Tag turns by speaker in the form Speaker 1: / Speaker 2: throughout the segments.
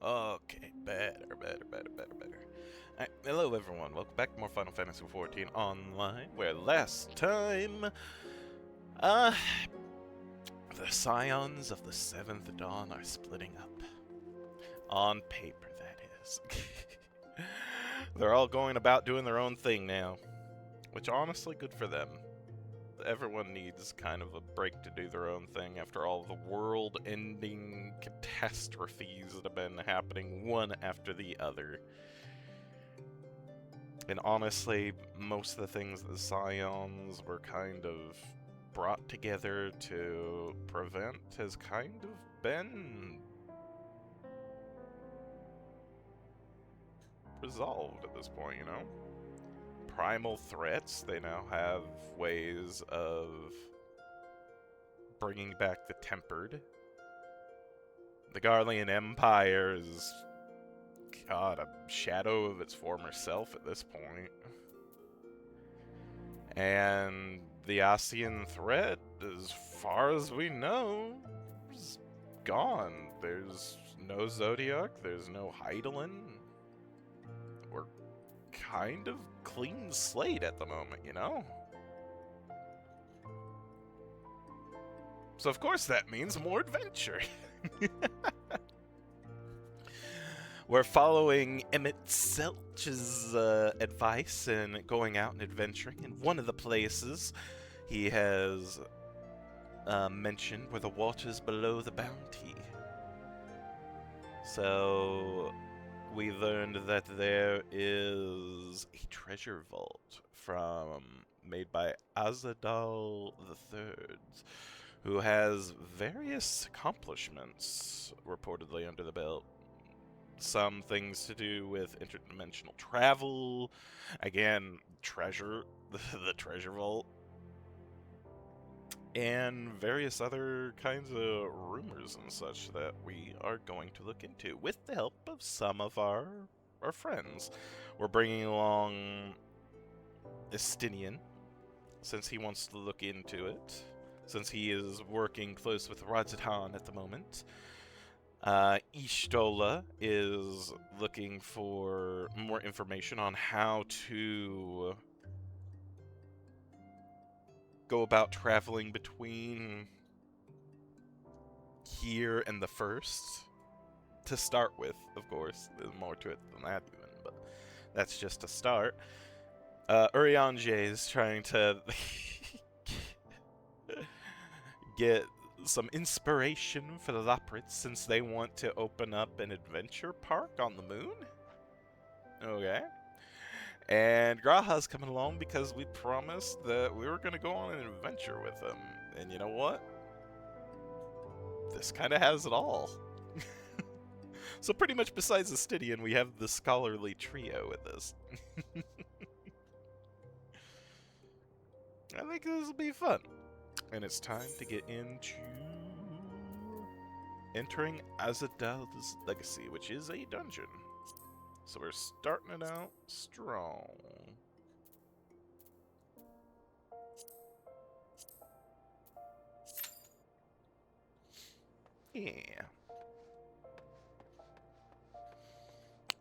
Speaker 1: Okay, better. Alright, hello everyone, welcome back to more Final Fantasy XIV Online, where last time, uh, the Scions of the Seventh Dawn are splitting up. On paper, that is. They're all going about doing their own thing now, which honestly, good for them. Everyone needs kind of a break to do their own thing after all the world-ending catastrophes that have been happening one after the other. And honestly, most of the things the Scions were kind of brought together to prevent has kind of been resolved at this point, you know? Primal threats, they now have ways of bringing back the Tempered. The Garlean Empire is, God, a shadow of its former self at this point. And the Ascian threat, as far as we know, is gone. There's no Zodiac, there's no Hydaelyn. We're kind of clean slate at the moment, you know? So of course that means more adventure. We're following Emmett Selch's advice and going out and adventuring. And one of the places he has mentioned were the waters below the bounty. So we learned that there is a treasure vault made by Alzadaal III, who has various accomplishments reportedly under the belt. Some things to do with interdimensional travel, again, treasure, the treasure vault, and various other kinds of rumors and such that we are going to look into with the help of some of our friends. We're bringing along Estinian, since he wants to look into it, since he is working close with Alzadaal at the moment. Ishtola is looking for more information on how to go about traveling between here and the first. To start with, of course. There's more to it than that even, but that's just a start. Urianger is trying to get some inspiration for the Loprits since they want to open up an adventure park on the moon. Okay. And Graha's coming along because we promised that we were going to go on an adventure with him. And you know what? This kind of has it all. So pretty much besides the Stydian, we have the scholarly trio with this. I think this will be fun. And it's time to get into entering Alzadaal's Legacy, which is a dungeon. So we're starting it out strong. Yeah.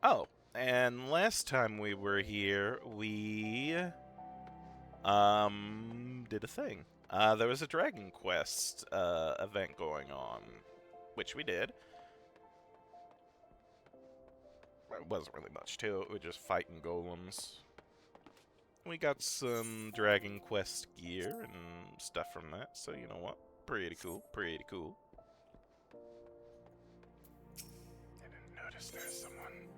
Speaker 1: Oh, and last time we were here, we did a thing. There was a Dragon Quest event going on, which we did. It wasn't really much to it. We were just fighting golems. We got some Dragon Quest gear and stuff from that, so you know what? Pretty cool, pretty cool. I didn't notice there's someone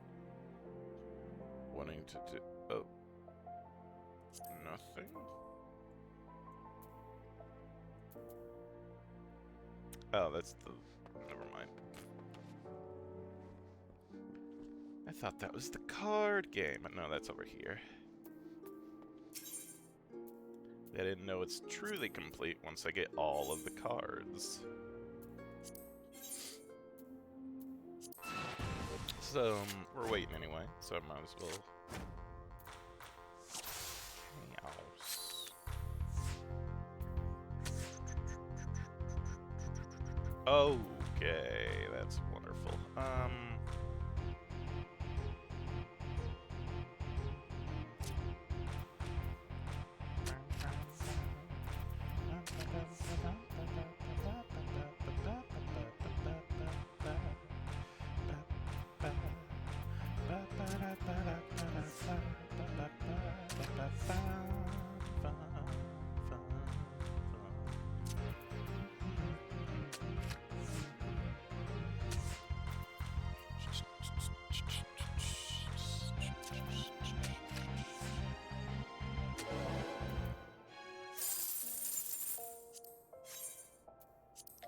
Speaker 1: wanting to do... Oh. Nothing? Oh, that's the... Never mind. I thought that was the card game, but no, that's over here. I didn't know it's truly complete once I get all of the cards. So, we're waiting anyway, so I might as well... Okay, that's wonderful.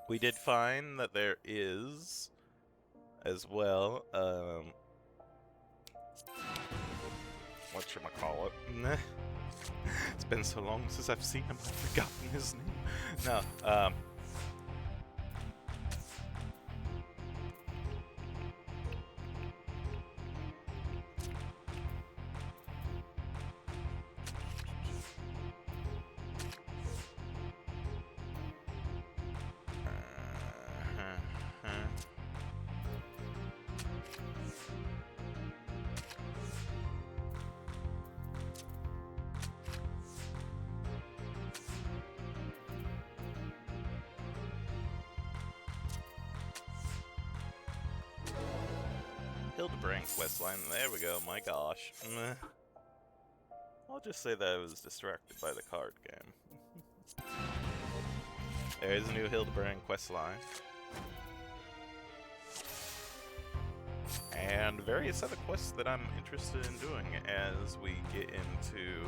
Speaker 1: We did find that there is, as well, whatchamacallit? It's been so long since I've seen him, I've forgotten his name. No, Hildebrand questline, there we go, my gosh. I'll just say that I was distracted by the card game. There is a new Hildebrand questline. And various other quests that I'm interested in doing as we get into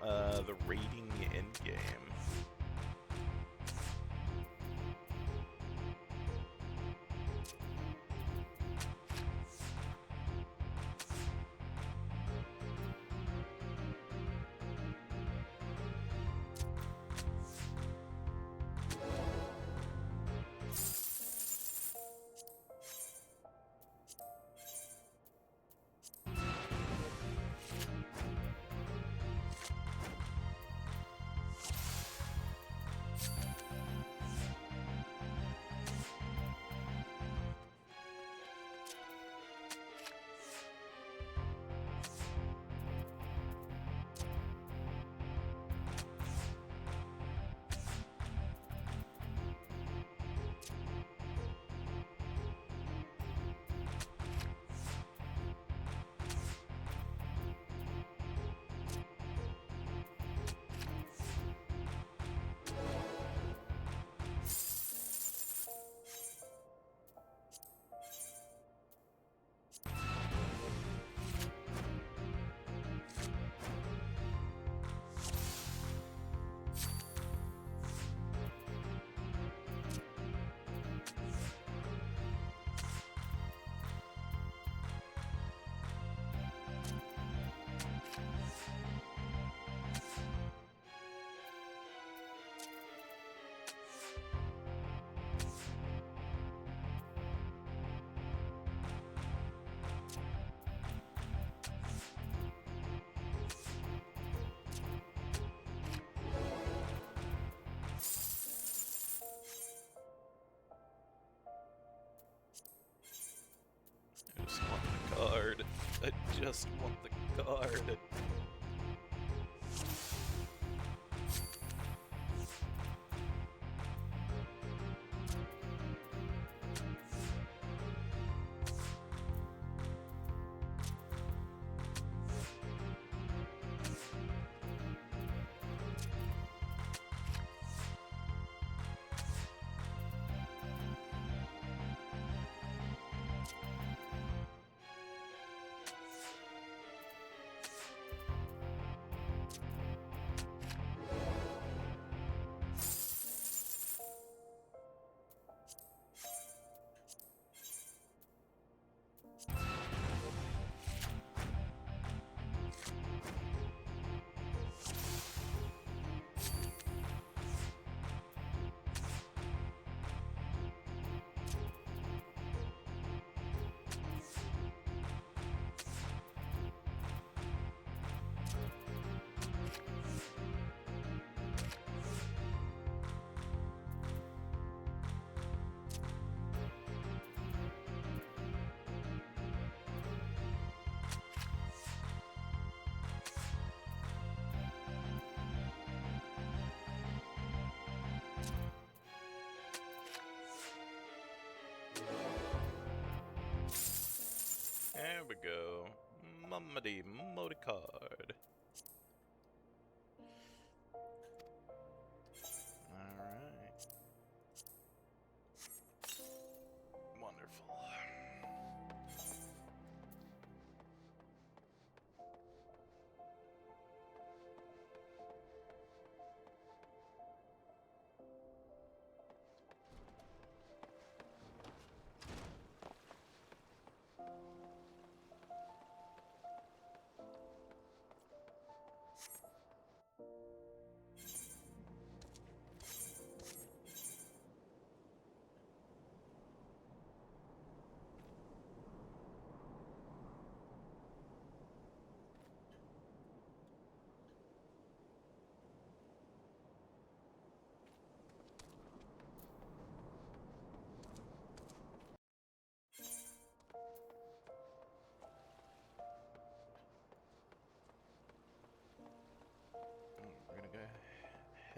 Speaker 1: the raiding endgame. I just want the card. I just want the card. There we go. Mummity Modi card. Alright. Wonderful.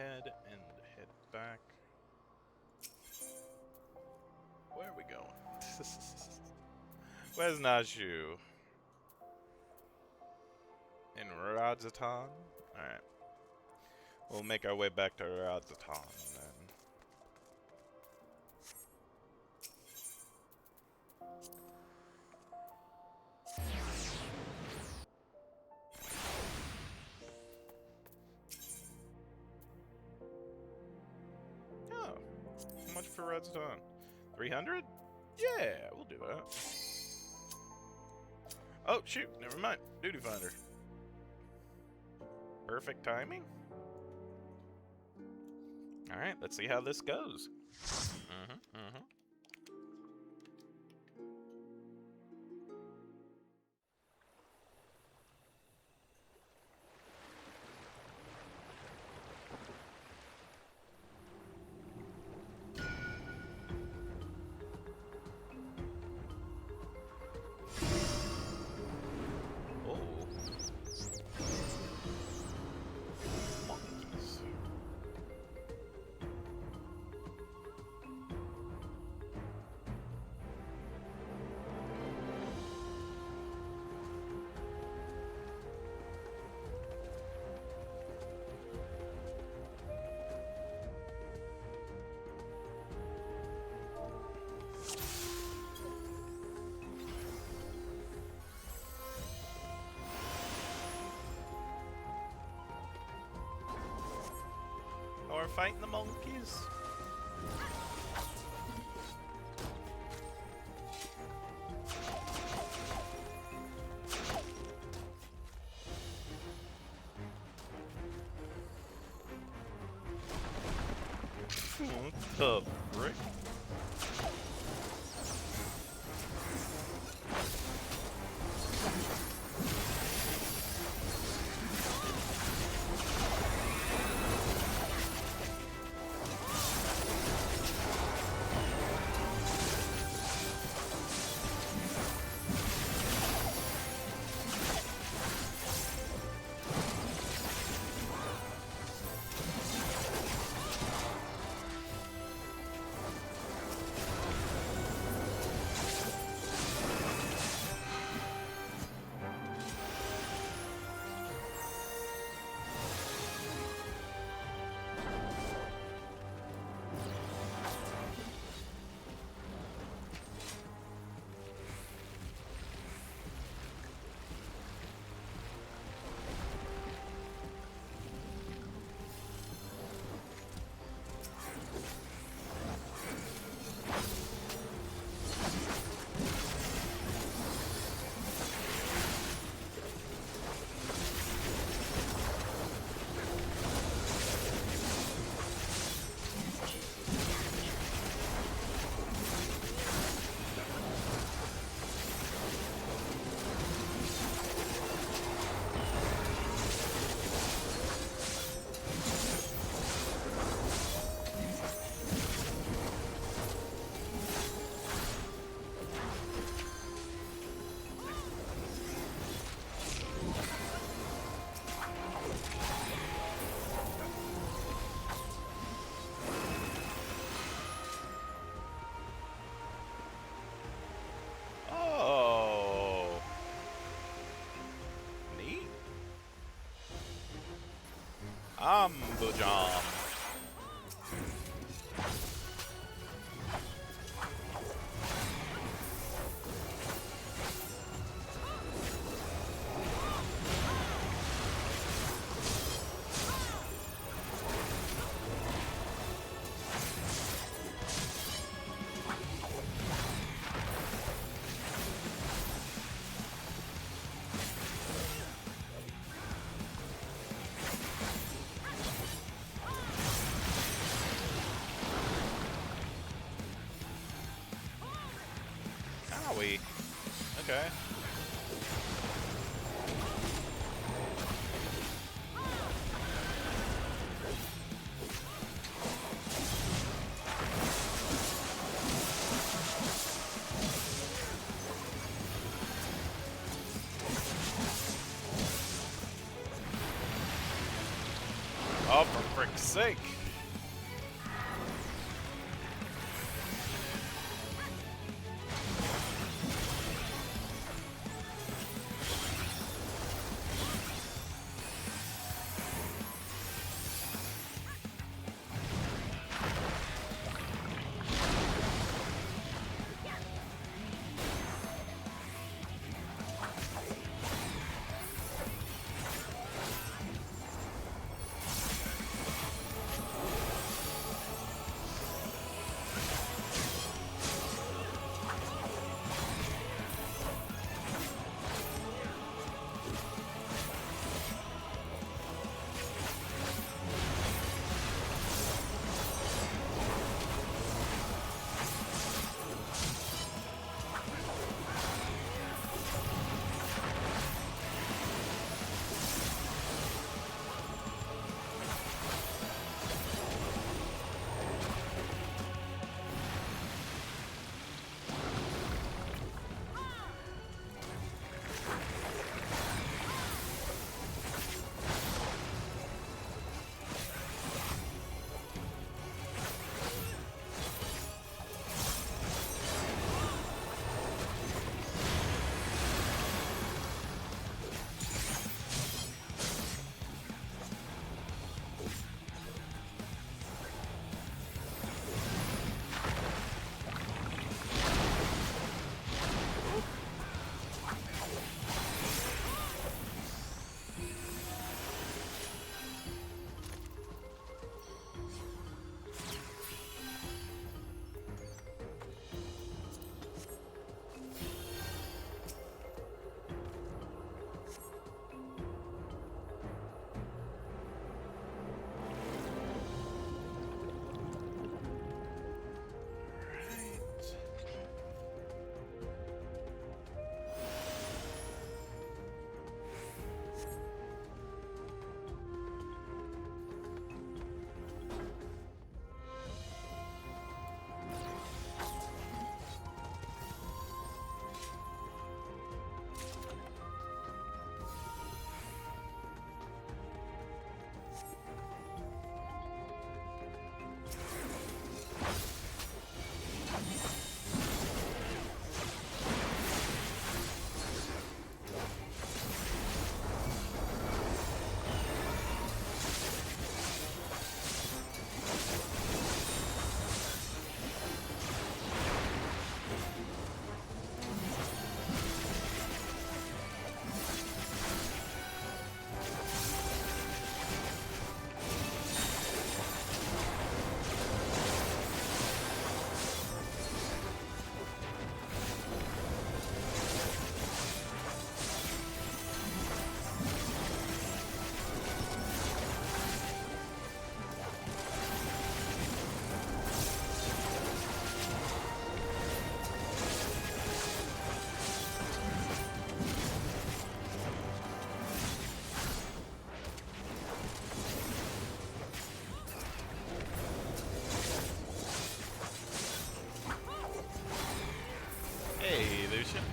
Speaker 1: ahead and head back. Where are we going? Where's Najhu? In Alzadaal? Alright. We'll make our way back to Alzadaal then. Oh. How much for Alzadaal? 300? Yeah, we'll do that. Oh, shoot. Never mind. Duty finder. Perfect timing. Alright, let's see how this goes. Or fighting the monkeys. What the frick? Ambujam. Okay. Oh, for frick's sake.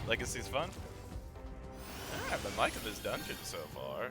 Speaker 1: Legacy's fun. I've been liking this dungeon so far.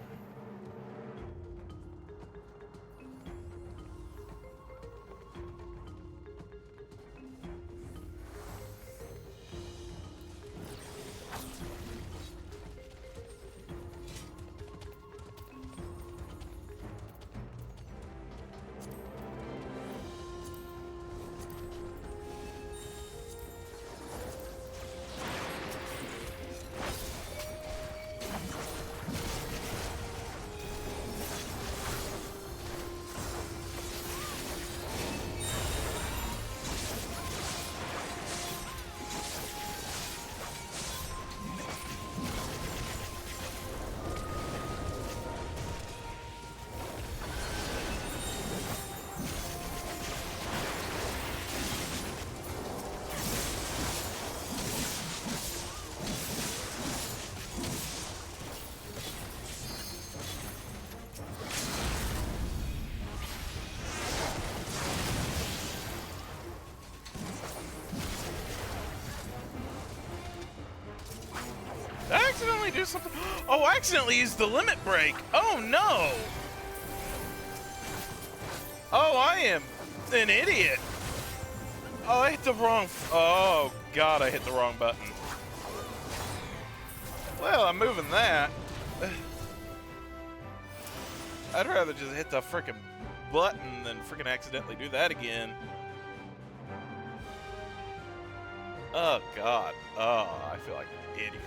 Speaker 1: Did I accidentally do something? Oh, I accidentally used the limit break. Oh no! Oh, I am an idiot. Oh, I hit the wrong... Oh, God, I hit the wrong button. Well, I'm moving that. I'd rather just hit the frickin' button than frickin' accidentally do that again. Oh, God. Oh, I feel like an idiot.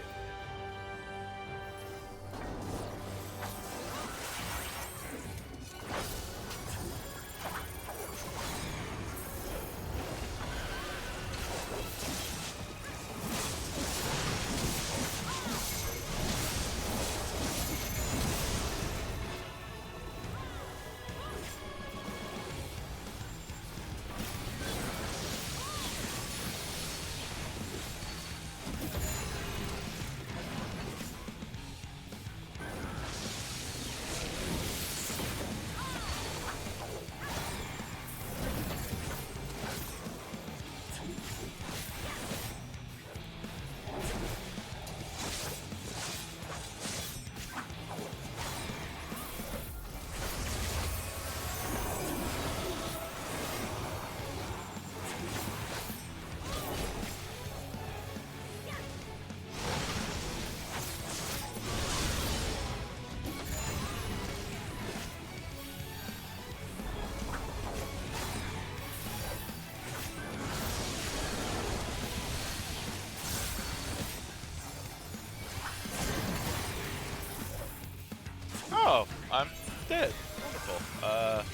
Speaker 1: Oh, I'm dead. Wonderful. I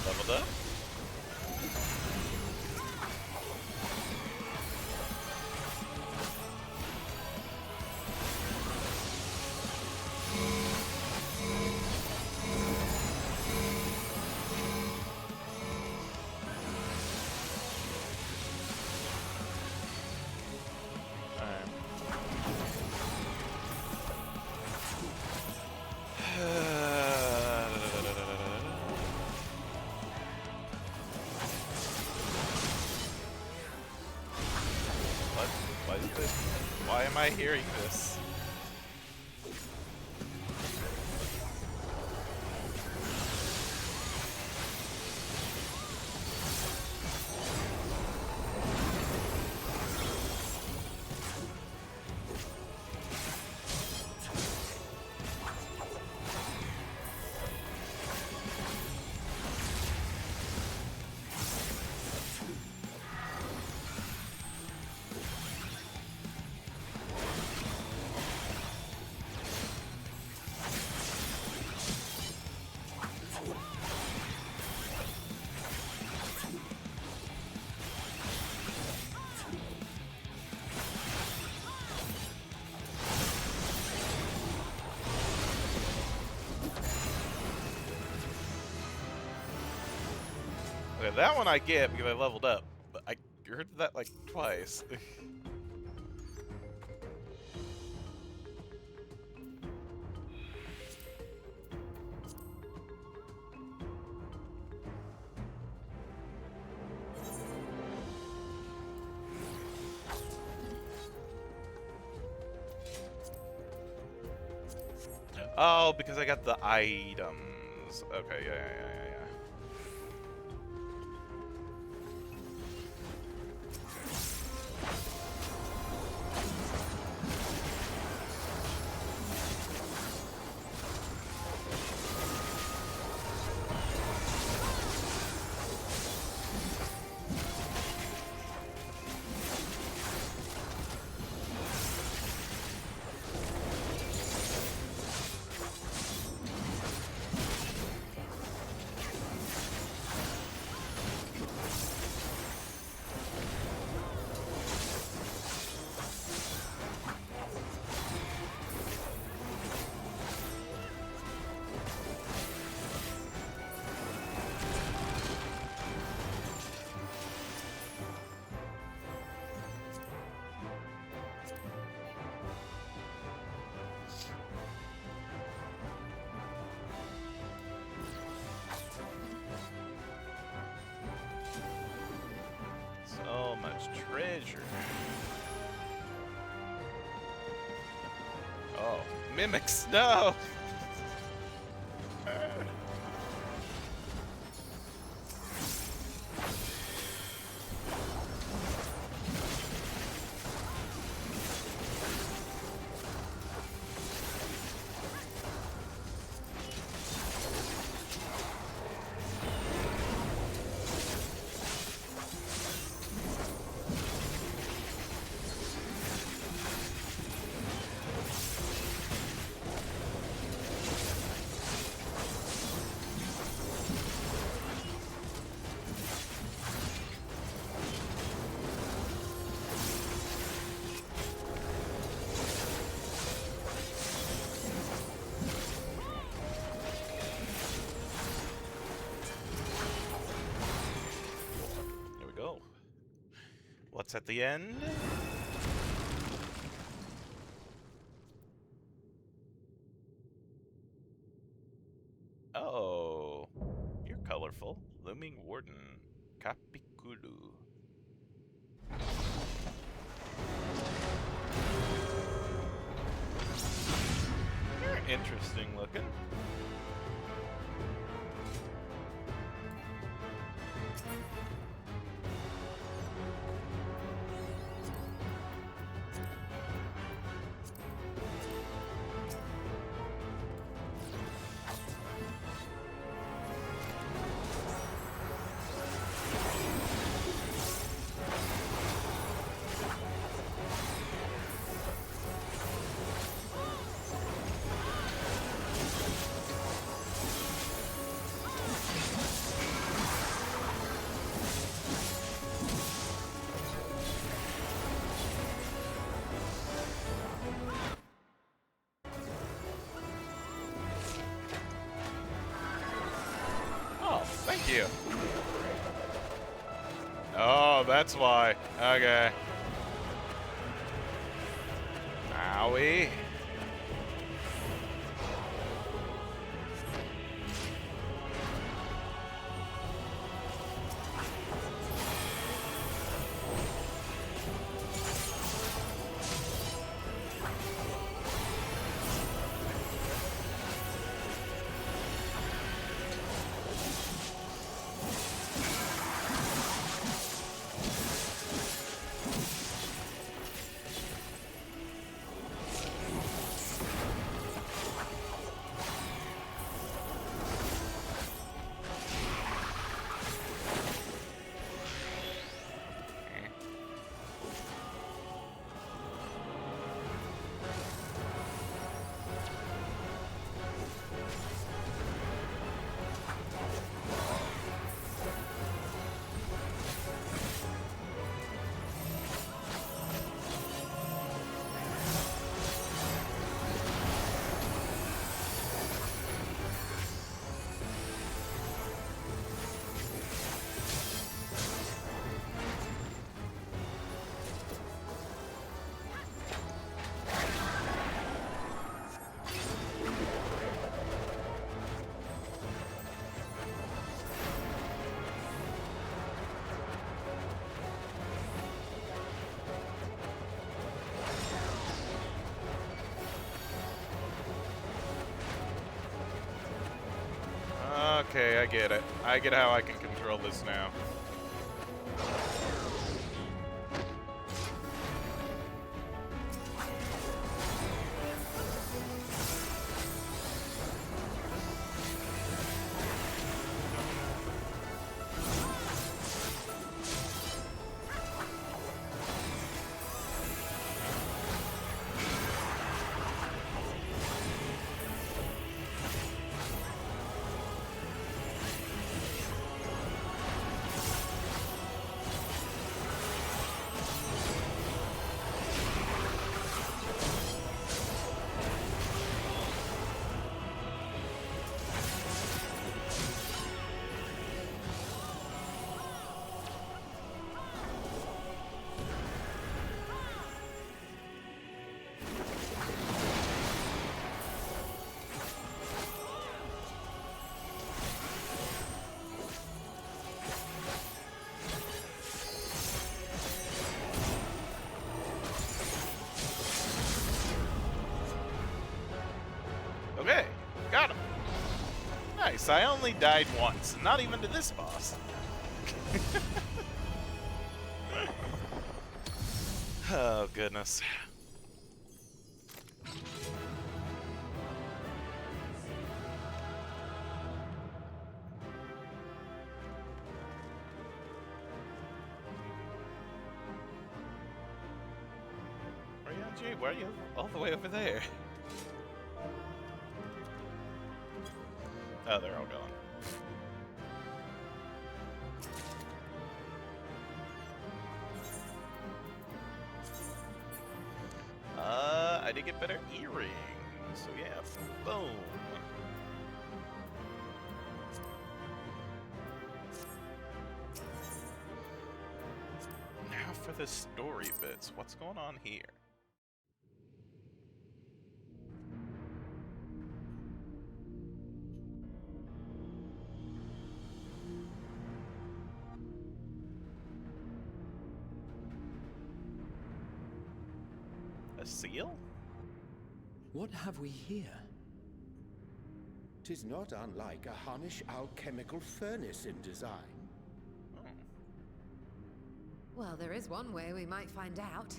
Speaker 1: leveled up. What is this? Why am I hearing this? Okay, that one I get because I leveled up, but I heard that like twice. Oh, because I got the items. Okay, yeah. So much treasure. Oh. Mimics, no! Here we go. What's at the end? Oh, you're colorful. Looming Warden. Kapikulu. You're interesting looking. Oh, thank you. Oh, that's why. Okay. Owie. Okay, I get it. I get how I can control this now. Okay, got him. Nice, I only died once, not even to this boss. Oh, goodness. Gee, why are you all the way over there? Oh, they're all gone. I did get better earrings. So yeah, boom. Now for the story bits. What's going on here? A seal?
Speaker 2: What have we here?
Speaker 3: 'Tis not unlike a Hunnish alchemical furnace in design.
Speaker 1: Oh.
Speaker 4: Well, there is one way we might find out.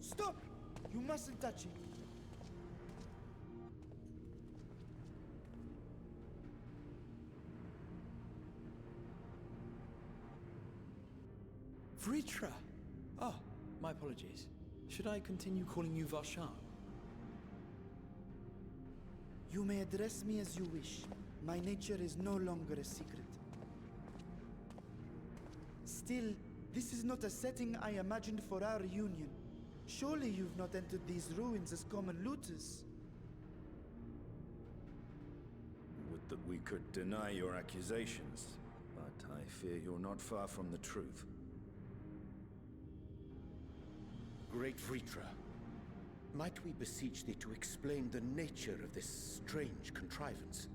Speaker 5: Stop! You mustn't touch it.
Speaker 2: Vritra! Oh, my apologies. Should I continue calling you Varshan?
Speaker 5: You may address me as you wish. My nature is no longer a secret. Still, this is not a setting I imagined for our reunion. Surely you've not entered these ruins as common looters.
Speaker 6: Would that we could deny your accusations, but I fear you're not far from the truth.
Speaker 3: Great Vritra, might we beseech thee to explain the nature of this strange contrivance?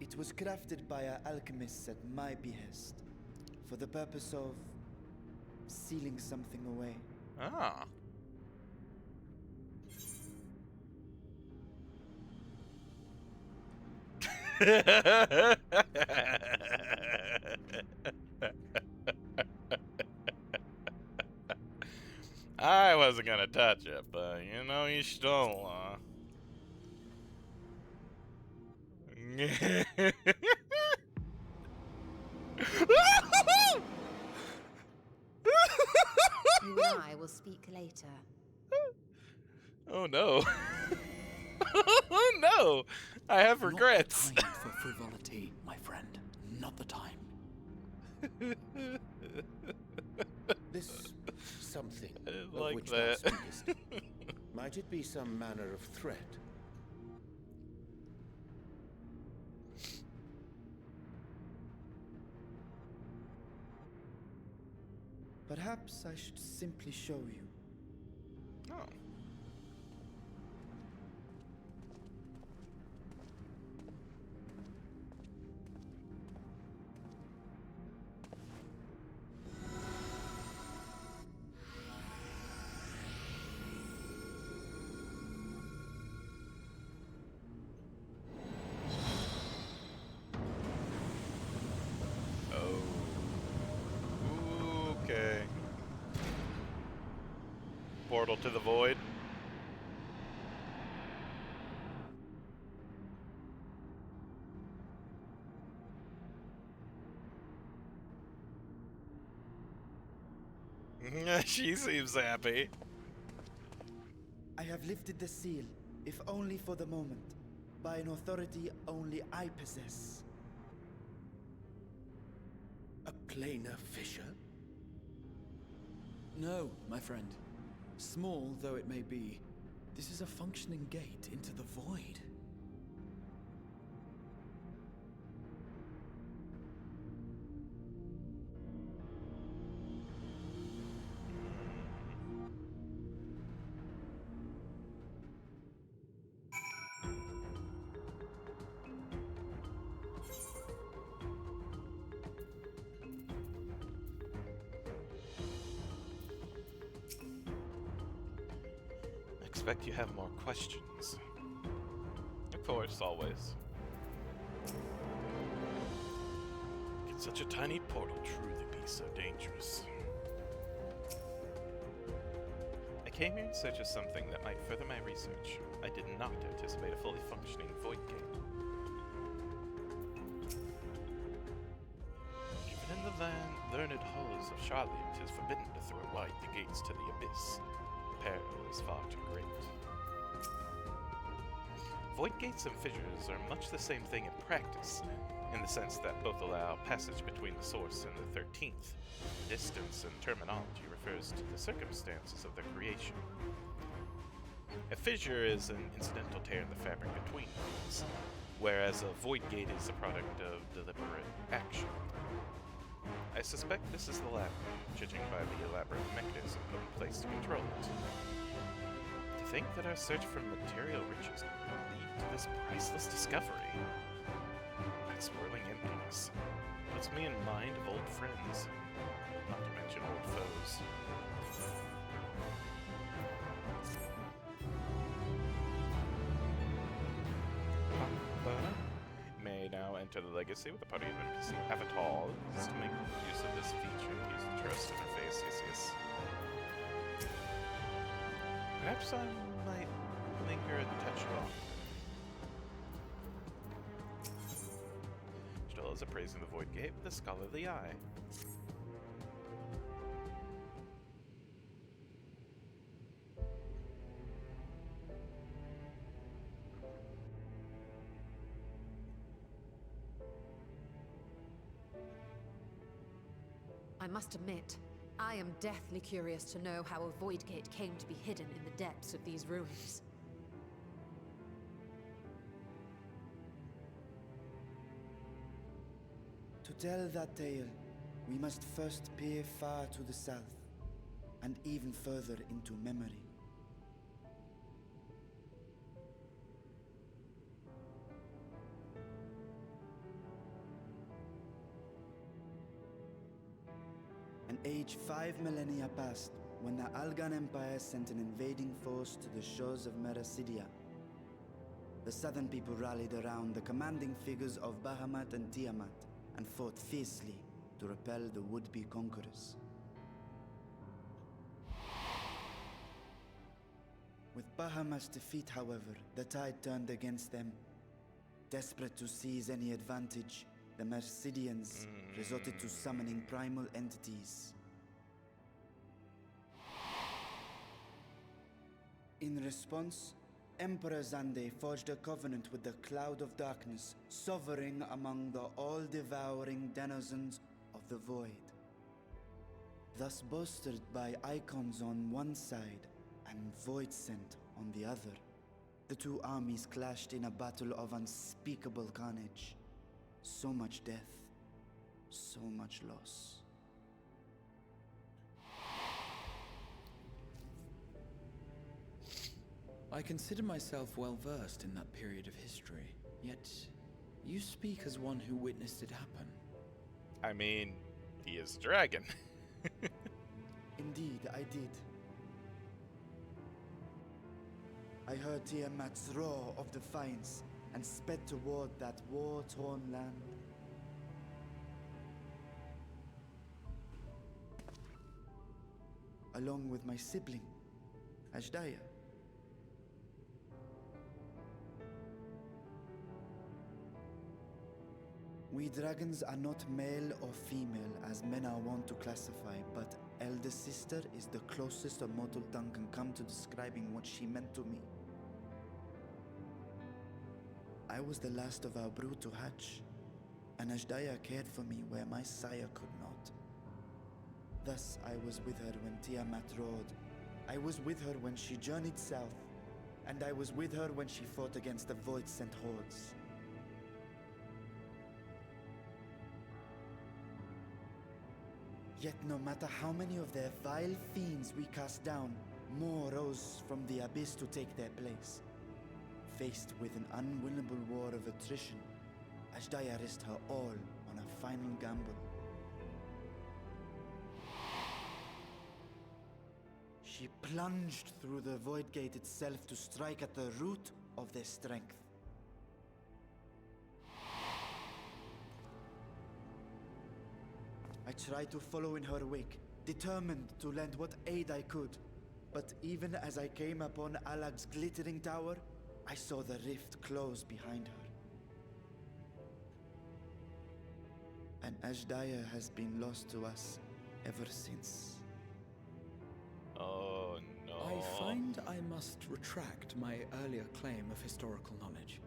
Speaker 5: It was crafted by our alchemists at my behest, for the purpose of sealing something away.
Speaker 1: Ah. I wasn't gonna touch it, but you know you stole,
Speaker 4: You and I will speak later.
Speaker 1: Oh no. Oh no! I have regrets.
Speaker 2: Not the time for frivolity, my friend. Not the time.
Speaker 3: This something of
Speaker 1: like
Speaker 3: which
Speaker 1: that.
Speaker 3: thou speakest, might it be some manner of threat?
Speaker 5: Perhaps I should simply show you.
Speaker 1: Oh. Okay. Portal to the void. She seems happy.
Speaker 5: I have lifted the seal, if only for the moment, by an authority only I possess.
Speaker 3: A planar fissure?
Speaker 2: No, my friend. Small though it may be, this is a functioning gate into the void.
Speaker 1: expect you have more questions. Of course, always. Can such a tiny portal truly be so dangerous? I came here in search of something that might further my research. I did not anticipate a fully functioning void gate. Even in the learned halls of Charlotte, it is forbidden to throw wide the gates to the abyss. Peril is far too great. Void gates and fissures are much the same thing in practice, in the sense that both allow passage between the source and the 13th. Distance in terminology refers to the circumstances of their creation. A fissure is an incidental tear in the fabric between worlds, whereas a void gate is a product of deliberate action. I suspect this is the latter, judging by the elaborate mechanism put in place to control it. To think that our search for material riches will lead to this priceless discovery. That swirling emptiness puts me in mind of old friends, not to mention old foes. May now enter the legacy with a party of NPC avatars. To make use of this feature, use the trust interface. Yes. Perhaps I might linger a touch long. Still is appraising the Void Gate with a scholarly eye.
Speaker 4: I must admit, I am deathly curious to know how a void gate came to be hidden in the depths of these ruins.
Speaker 5: To tell that tale, we must first peer far to the south, and even further into memory. An age 5 millennia passed when the Algan Empire sent an invading force to the shores of Merasidia. The southern people rallied around the commanding figures of Bahamut and Tiamat and fought fiercely to repel the would-be conquerors. With Bahamut's defeat, however, the tide turned against them. Desperate to seize any advantage, the Mercidians resorted to summoning primal entities. In response, Emperor Zande forged a covenant with the Cloud of Darkness, sovereign among the all-devouring denizens of the Void. Thus bolstered by icons on one side and Void Scent on the other, the two armies clashed in a battle of unspeakable carnage. So much death, so much loss.
Speaker 2: I consider myself well versed in that period of history, yet you speak as one who witnessed it happen.
Speaker 1: I mean, he is a dragon.
Speaker 5: Indeed, I did. I heard Tiamat's roar of defiance and sped toward that war-torn land. Along with my sibling, Ashdaya. We dragons are not male or female as men are wont to classify, but elder sister is the closest a mortal tongue can come to describing what she meant to me. I was the last of our brood to hatch, and Ashdaya cared for me where my sire could not. Thus, I was with her when Tiamat roared. I was with her when she journeyed south, and I was with her when she fought against the Void-sent hordes. Yet no matter how many of their vile fiends we cast down, more rose from the abyss to take their place. Faced with an unwinnable war of attrition, Ashdaya risked her all on a final gamble. She plunged through the Void Gate itself to strike at the root of their strength. I tried to follow in her wake, determined to lend what aid I could. But even as I came upon Alag's glittering tower, I saw the rift close behind her. And Ashdaya has been lost to us ever since.
Speaker 1: Oh no.
Speaker 2: I find I must retract my earlier claim of historical knowledge.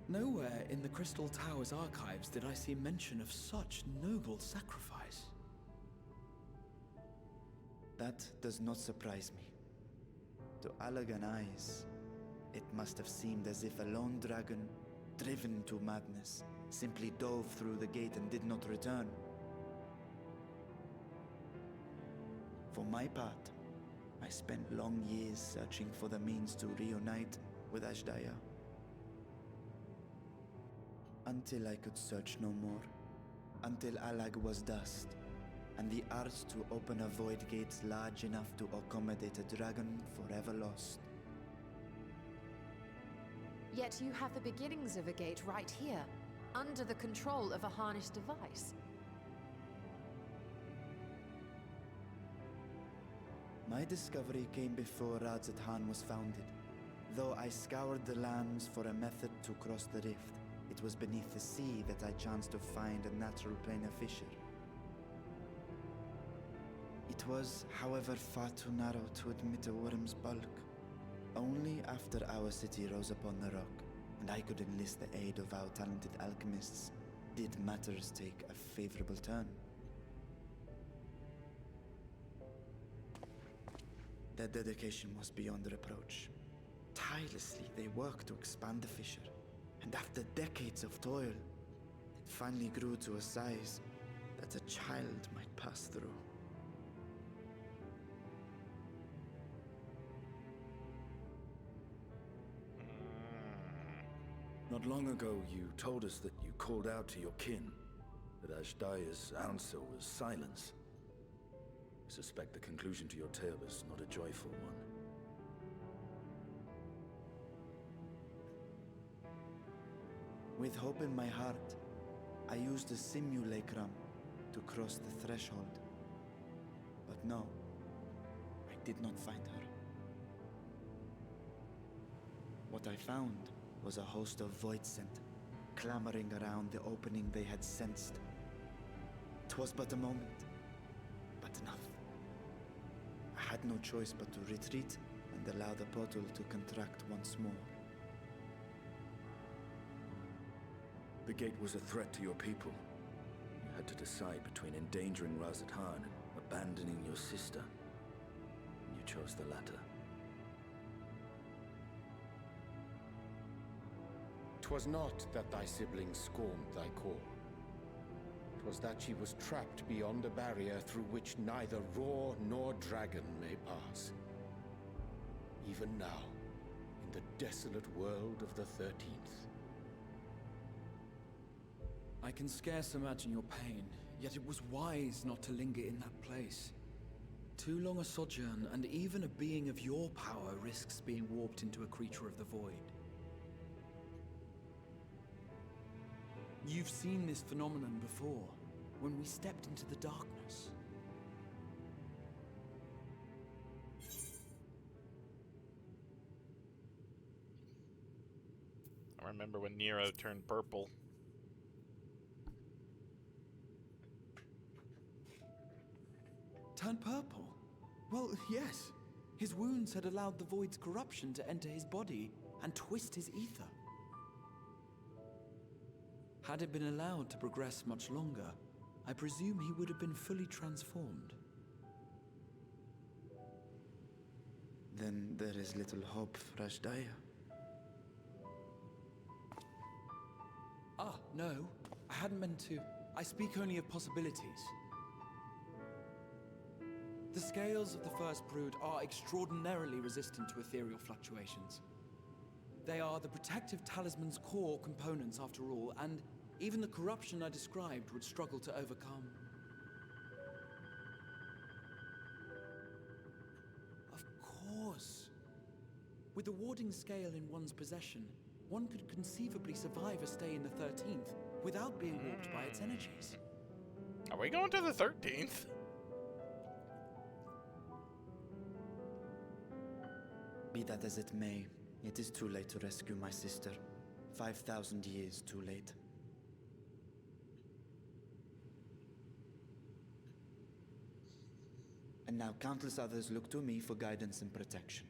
Speaker 2: Nowhere in the Crystal Tower's archives did I see mention of such noble sacrifice.
Speaker 5: That does not surprise me. To Allagan eyes, it must have seemed as if a lone dragon, driven to madness, simply dove through the gate and did not return. For my part, I spent long years searching for the means to reunite with Ashdaya. Until I could search no more. Until Alag was dust, and the arts to open a void gate large enough to accommodate a dragon forever lost.
Speaker 4: Yet you have the beginnings of a gate right here, under the control of a harnessed device.
Speaker 5: My discovery came before Alzadaal was founded. Though I scoured the lands for a method to cross the rift, it was beneath the sea that I chanced to find a natural planar fissure. It was, however, far too narrow to admit a worm's bulk. Only after our city rose upon the rock, and I could enlist the aid of our talented alchemists, did matters take a favorable turn. Their dedication was beyond reproach. Tirelessly, they worked to expand the fissure, and after decades of toil, it finally grew to a size that a child might pass through.
Speaker 6: Not long ago, you told us that you called out to your kin, that Ashdaya's answer was silence. I suspect the conclusion to your tale is not a joyful one.
Speaker 5: With hope in my heart, I used a simulacrum to cross the threshold. But no, I did not find her. What I found was a host of void scent, clamoring around the opening they had sensed. 'Twas but a moment, but enough. I had no choice but to retreat and allow the portal to contract once more.
Speaker 6: The gate was a threat to your people. You had to decide between endangering Alzadaal and abandoning your sister. You chose the latter.
Speaker 3: 'Twas not that thy siblings scorned thy call. 'Twas that she was trapped beyond a barrier through which neither roar nor dragon may pass. Even now, in the desolate world of the 13th.
Speaker 2: I can scarce imagine your pain, yet it was wise not to linger in that place. Too long a sojourn, and even a being of your power risks being warped into a creature of the void. You've seen this phenomenon before, when we stepped into the darkness.
Speaker 1: I remember when Nero turned purple.
Speaker 2: Turned purple? Well, yes. His wounds had allowed the void's corruption to enter his body and twist his ether. Had it been allowed to progress much longer, I presume he would have been fully transformed.
Speaker 5: Then there is little hope for Ashdaya.
Speaker 2: Ah, no. I hadn't meant to. I speak only of possibilities. The scales of the First Brood are extraordinarily resistant to ethereal fluctuations. They are the protective talisman's core components after all, and even the corruption I described would struggle to overcome. Of With the warding scale in one's possession, one could conceivably survive a stay in the 13th without being warped by its energies.
Speaker 1: Are we going to the 13th?
Speaker 5: Be that as it may, it is too late to rescue my sister. 5,000 years too late. And now countless others look to me for guidance and protection.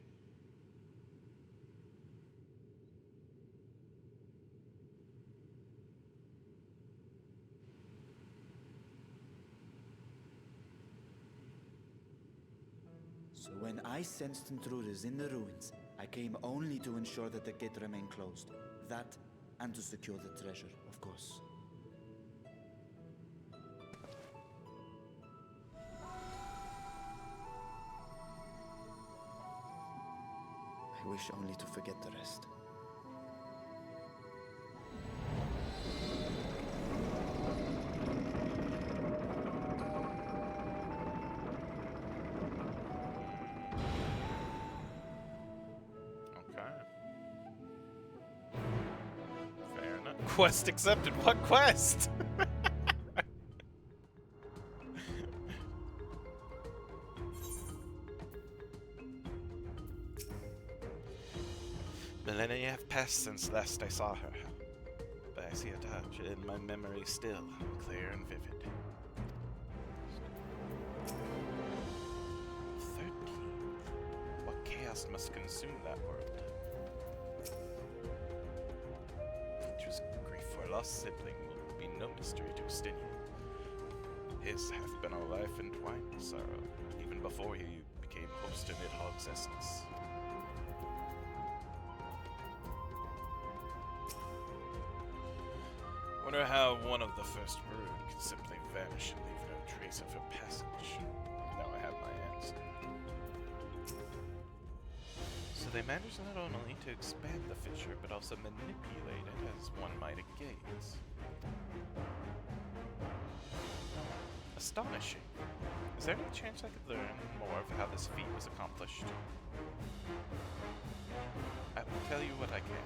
Speaker 5: So when I sensed intruders in the ruins, I came only to ensure that the gate remained closed. That, and to secure the treasure, of course. I wish only to forget the rest.
Speaker 1: Quest accepted. What quest? Millennia have passed since last I saw her, but I see a touch in my memory still, clear and vivid. 13. What chaos must consume that world? Lost sibling will be no mystery to Stinian. His hath been a life entwined with sorrow, even before he became host to Nidhogg's essence. Wonder how one of the first brood could simply vanish and leave no trace of her passage. Now I have my answer. So they managed not only to expand the fissure, but also manipulate it as one might a gaze. Astonishing. Is there any chance I could learn more of how this feat was accomplished? I will tell you what I can.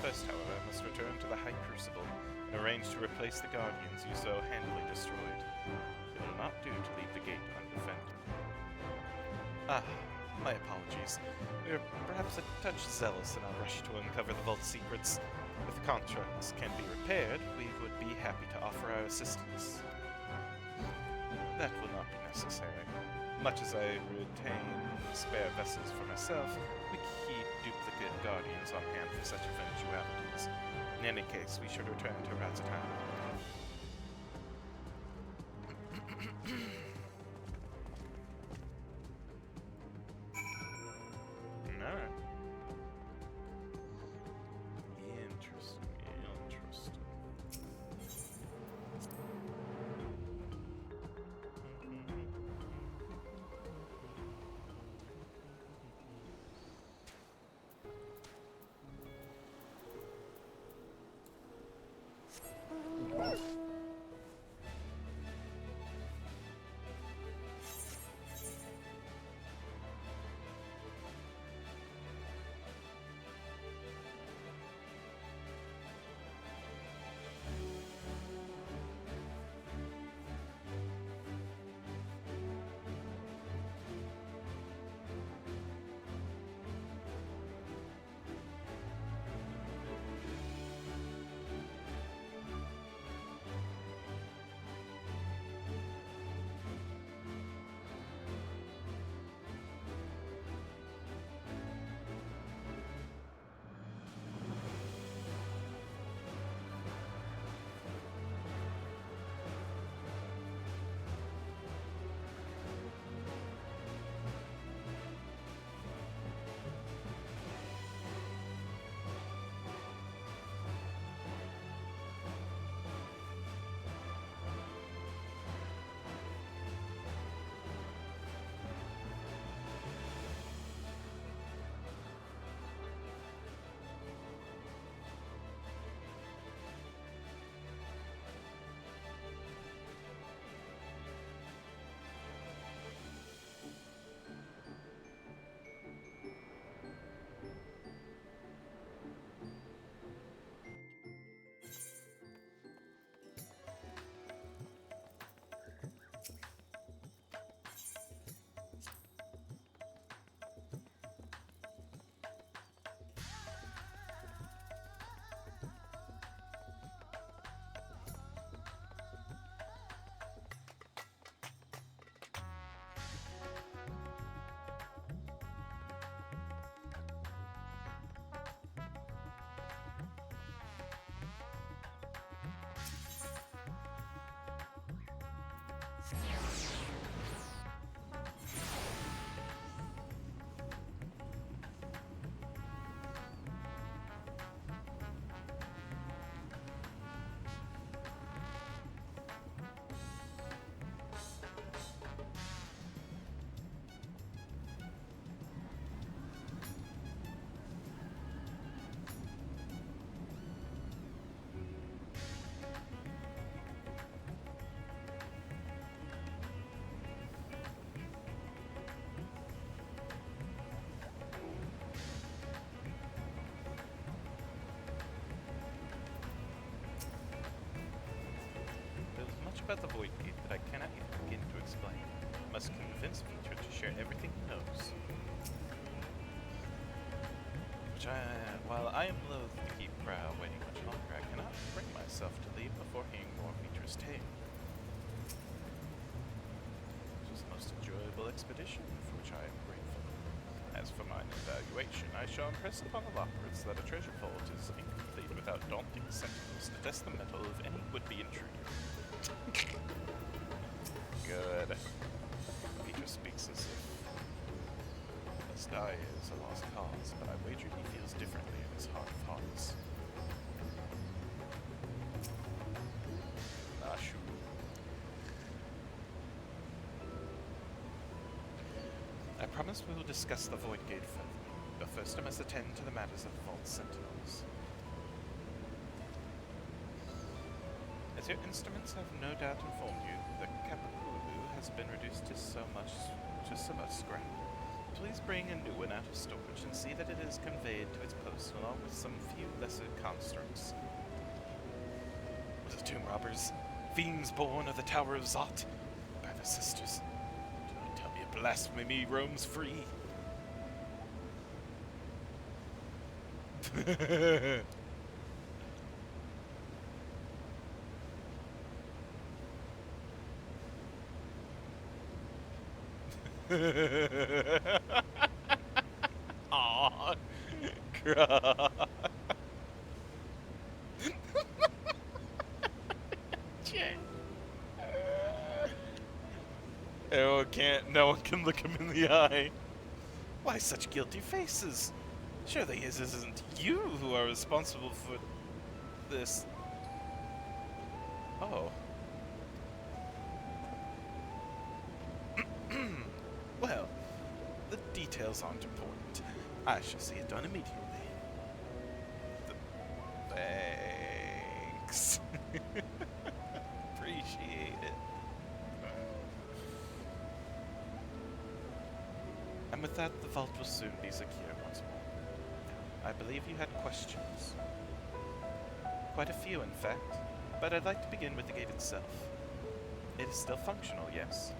Speaker 1: First, however, I must return to the High Crucible and arrange to replace the Guardians you so handily destroyed. It will not do to leave the gate undefended. My apologies. We are perhaps a touch zealous in our rush to uncover the vault's secrets. If the constructs can be repaired, we would be happy to offer our assistance. That will not be necessary. Much as I retain spare vessels for myself, we keep duplicate guardians on hand for such eventualities. In any case, we should return to Alzadaal. about the Void Gate that I cannot even begin to explain. Must convince Vitra to share everything he knows. While I am loath to keep Prowl waiting much longer, I cannot bring myself to leave before hearing more of Vitra's tale. It was the most enjoyable expedition, for which I am grateful. As for my evaluation, I shall impress upon the lockers that a treasure vault is incomplete without daunting sentinels to test the mettle of any would-be intruder. Good. Vitra speaks as if Alzadaal is a lost cause, but I wager he feels differently in his heart of hearts. Sure. I promise we will discuss the Void Gate further, but first I must attend to the matters of the Vault Sentinels. As your instruments have no doubt informed you, the Capiculu has been reduced to so much scrap. Please bring a new one out of storage and see that it is conveyed to its post along with some few lesser constructs. Was it tomb robbers? Fiends born of the Tower of Zot? By the sisters. Do not tell me a blasphemy roams free. Aww. No one can look him in the eye. Why such guilty faces? Surely it isn't you who are responsible for this. Oh. Well, the details aren't important. I shall see it done immediately. Thanks. Appreciate it. And with that, the vault will soon be secure once more. I believe you had questions. Quite a few, in fact. But I'd like to begin with the gate itself. It is still functional, yes?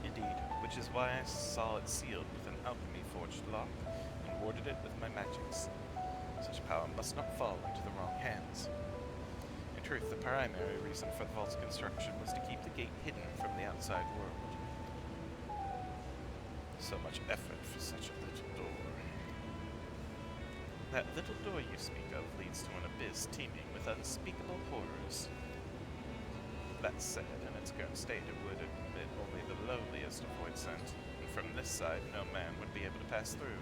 Speaker 1: Indeed, which is why I saw it sealed with an alchemy-forged lock and warded it with my magics. Such power must not fall into the wrong hands. In truth, the primary reason for the vault's construction was to keep the gate hidden from the outside world. So much effort for such a little door. That little door you speak of leads to an abyss teeming with unspeakable horrors. That said, in its current state, it would admit only the lowliest of void scent, and from this side, no man would be able to pass through.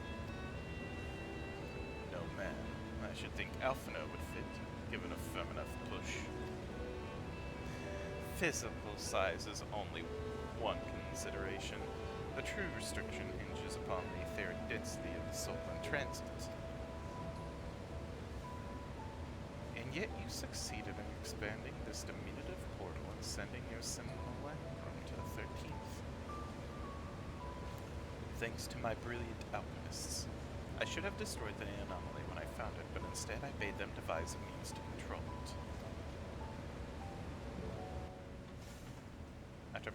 Speaker 1: No man. I should think Alphino would fit, given a firm enough push. Physical size is only one consideration. The true restriction hinges upon the etheric density of the soul in transit. And yet you succeeded in expanding this diminutive portal and sending your seminal landworm to the 13th. Thanks to my brilliant alchemists. I should have destroyed the anomaly when I found it, but instead I bade them devise a means to control it. After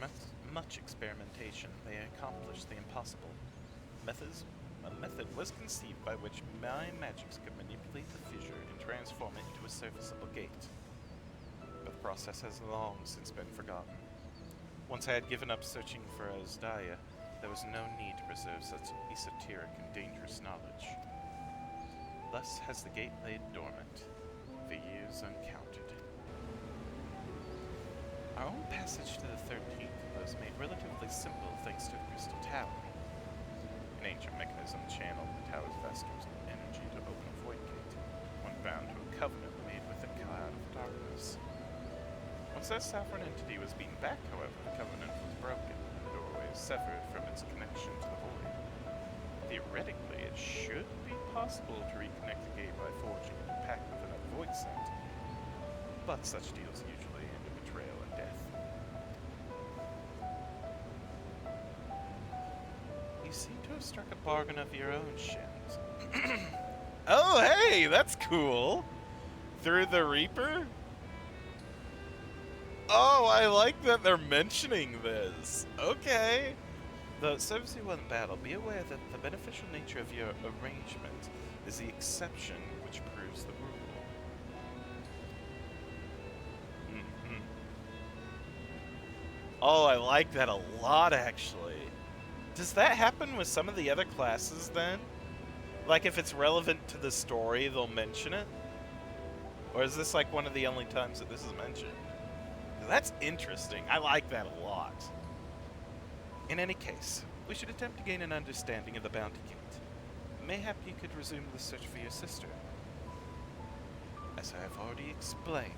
Speaker 1: much experimentation, they accomplished the impossible. A method was conceived by which my magics could manipulate the fissure and transform it into a serviceable gate. But the process has long since been forgotten. Once I had given up searching for Alzadaal, there was no need to preserve such esoteric and dangerous knowledge. Thus has the gate laid dormant, for years uncounted. Our own passage to the 13th was made relatively simple thanks to the Crystal Tower. An ancient mechanism channeled the tower's vast energy to open a void gate, when bound to a covenant made with the Cloud of Darkness. Once that sovereign entity was beaten back, however, the covenant was broken, and the doorway is severed from its connection to the void. Theoretically, it should be possible to reconnect the gate by forging a pact with another void scent, but such deals usually end in betrayal and death. You seem to have struck a bargain of your own, Shins. Oh, hey, that's cool! Through the Reaper? Oh, I like that they're mentioning this. Okay. Though it serves you well in battle, be aware that the beneficial nature of your arrangement is the exception which proves the rule. Mm-hmm. Oh, I like that a lot, actually. Does that happen with some of the other classes, then? Like, if it's relevant to the story, they'll mention it? Or is this, like, one of the only times that this is mentioned? That's interesting. I like that a lot. In any case, we should attempt to gain an understanding of the Bounty Gate. Mayhap you could resume the search for your sister. As I have already explained,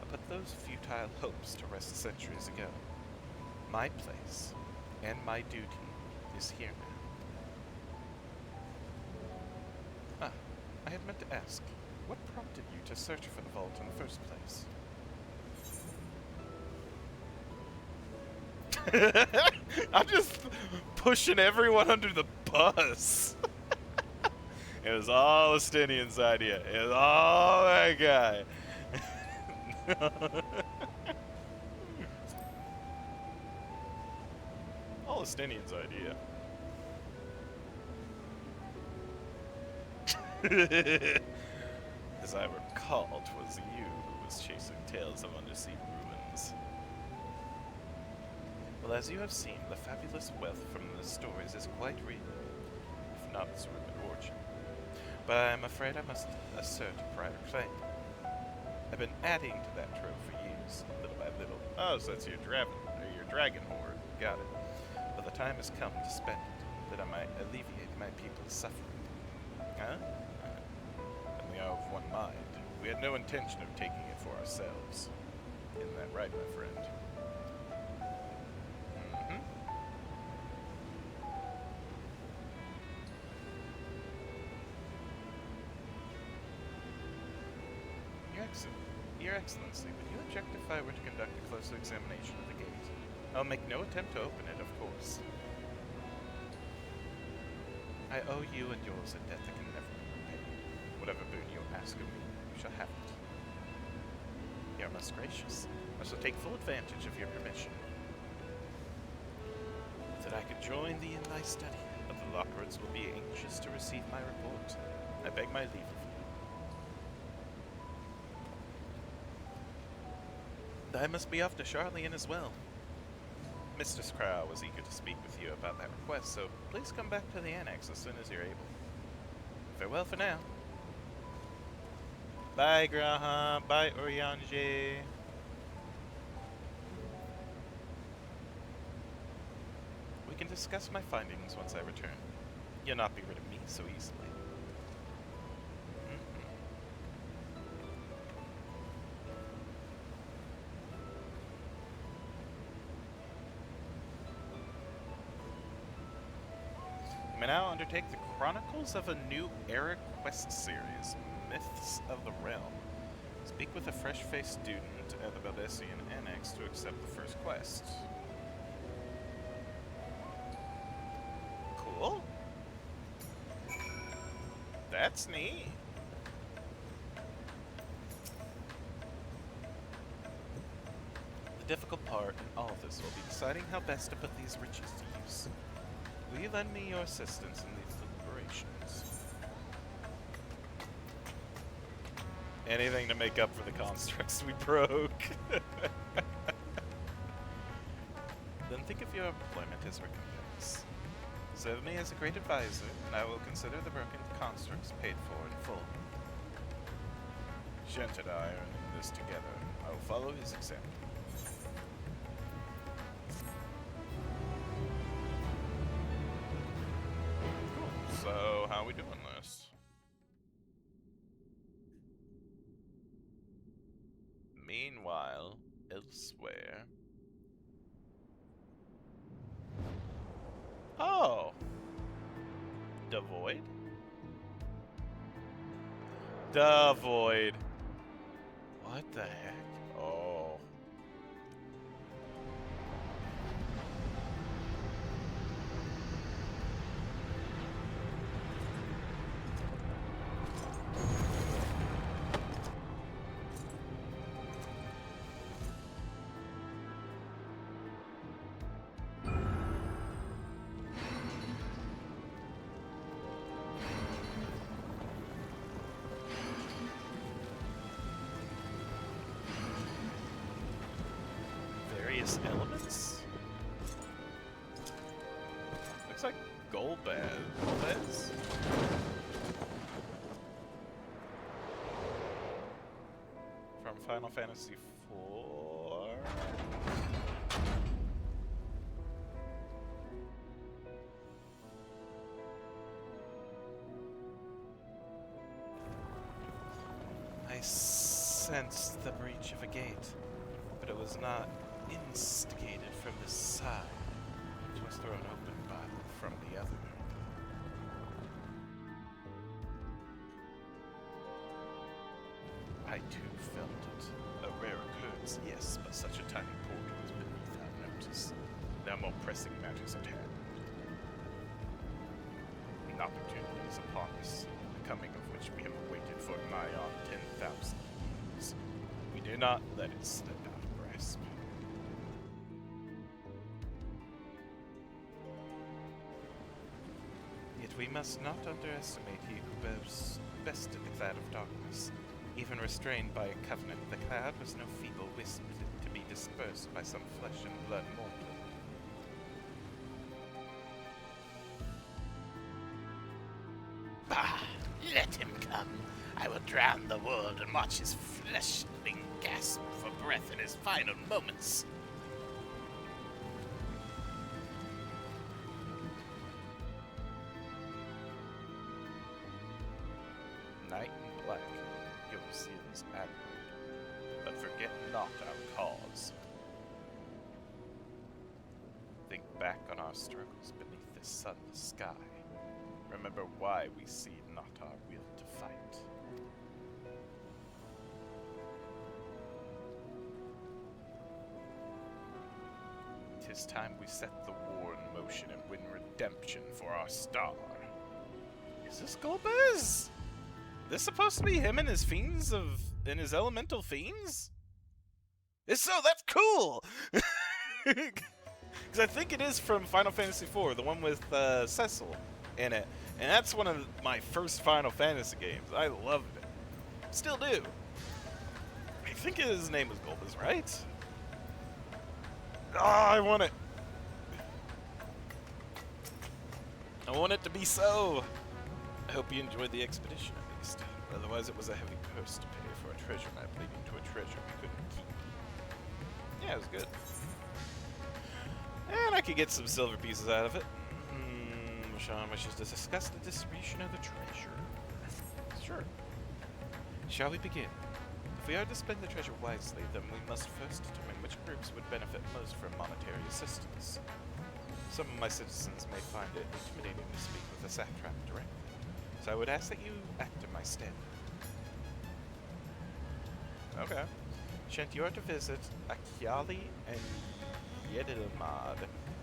Speaker 1: I put those futile hopes to rest centuries ago. My place and my duty is here now. Ah, I had meant to ask, what prompted you to search for the vault in the first place? I'm just pushing everyone under the bus. It was all Estinian's idea. It was all that guy. All Estinian's idea. As I recall, 'twas you who was chasing tales of undersea ruins. Well, as you have seen, the fabulous wealth from the stories is quite real, if not its ruined origin. But I am afraid I must assert a prior claim. I've been adding to that trove for years, little by little. Oh, so that's your dragon horde. Got it. But the time has come to spend it, that I might alleviate my people's suffering. Huh? And we are of one mind. We had no intention of taking it for ourselves. Isn't that right, my friend? Your Excellency, would you object if I were to conduct a closer examination of the gate? I'll make no attempt to open it, of course. I owe you and yours a debt that can never be repaid. Whatever boon you ask of me, you shall have it. You are most gracious. I shall take full advantage of your permission. That I could join thee in thy study, but the Lockroods will be anxious to receive my report. I beg my leave of you. I must be off to Charlian as well. Mistress Crow was eager to speak with you about that request, so please come back to the annex as soon as you're able. Farewell for now. Bye, Graham. Bye, Urianji. We can discuss my findings once I return. You'll not be rid of me so easily. You may now undertake the Chronicles of a New Era quest series, Myths of the Realm. Speak with a fresh-faced student at the Baldessian Annex to accept the first quest. Cool. That's neat. The difficult part in all of this will be deciding how best to put these riches to use. Will you lend me your assistance in these deliberations? Anything to make up for the constructs we broke. Then think of your employment as recompense. Serve me as a great advisor, and I will consider the broken constructs paid for in full. Gent and I are in this together. I will follow his example. Cool. So, how are we doing this? Meanwhile, elsewhere. Oh! Devoid? Devoid. What the heck? Oh. various elements? Looks like Golbez. From Final Fantasy IV. I sensed the breach of a gate, but it was not instigated from the side. It was thrown open from the other. I too felt it. A rare occurrence, yes, but such a tiny portal is beneath our notice. There are more pressing matters at hand. An opportunity is upon us, the coming of which we have waited for nigh on 10,000 years. We dare not let it slip out of grasp. Yet we must not underestimate he who bested the Cloud of Darkness. Even restrained by a covenant, the cloud was no feeble wisp to be dispersed by some flesh and blood mortal. Bah! Let him come. I will drown the world and watch his fleshling gasp for breath in his final moments. Knight in black, your seal is admirable, but forget not our cause. Think back on our struggles beneath this sunless sky. Remember why we cede not our will to fight. 'Tis time we set the war in motion and win redemption for our star. Is this Golbez? This supposed to be him and his fiends and his elemental fiends? If so, that's cool! Because I think it is from Final Fantasy IV, the one with Cecil in it. And that's one of my first Final Fantasy games. I loved it. Still do. I think his name was Golbez, right? Ah, I want it. I want it to be so. I hope you enjoyed the expedition at least. Otherwise it was a heavy curse to pay for a treasure map leading to a treasure we couldn't keep. Yeah, it was good. And I could get some silver pieces out of it. Sean wishes to discuss the distribution of the treasure. Sure. Shall we begin? If we are to spend the treasure wisely, then we must first determine which groups would benefit most from monetary assistance. Some of my citizens may find it intimidating to speak with the satrap directly, so I would ask that you act in my stead. Okay. Shant, you are to visit Akyali and Yedilmad.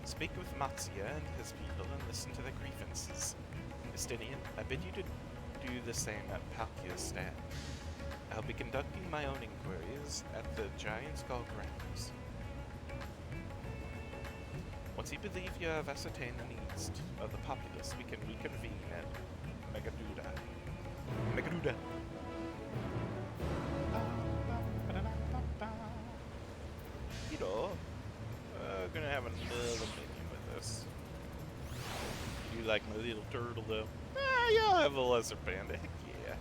Speaker 1: Speak with Matsuya and his people and listen to their grievances. Justinian, I bid you to do the same at Palkia's stand. I'll be conducting my own inquiries at the Giant Skull grounds. Once you believe you have ascertained the needs of the populace, we can reconvene at Megaduda. Megaduda! You know, gonna have another minion with us. You like my little turtle though? Yeah, I'll have a lesser panda. Heck yeah.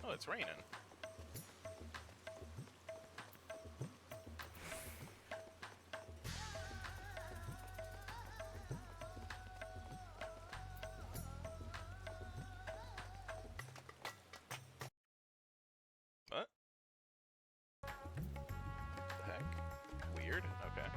Speaker 1: Oh, it's raining. What? The heck? Weird. Okay.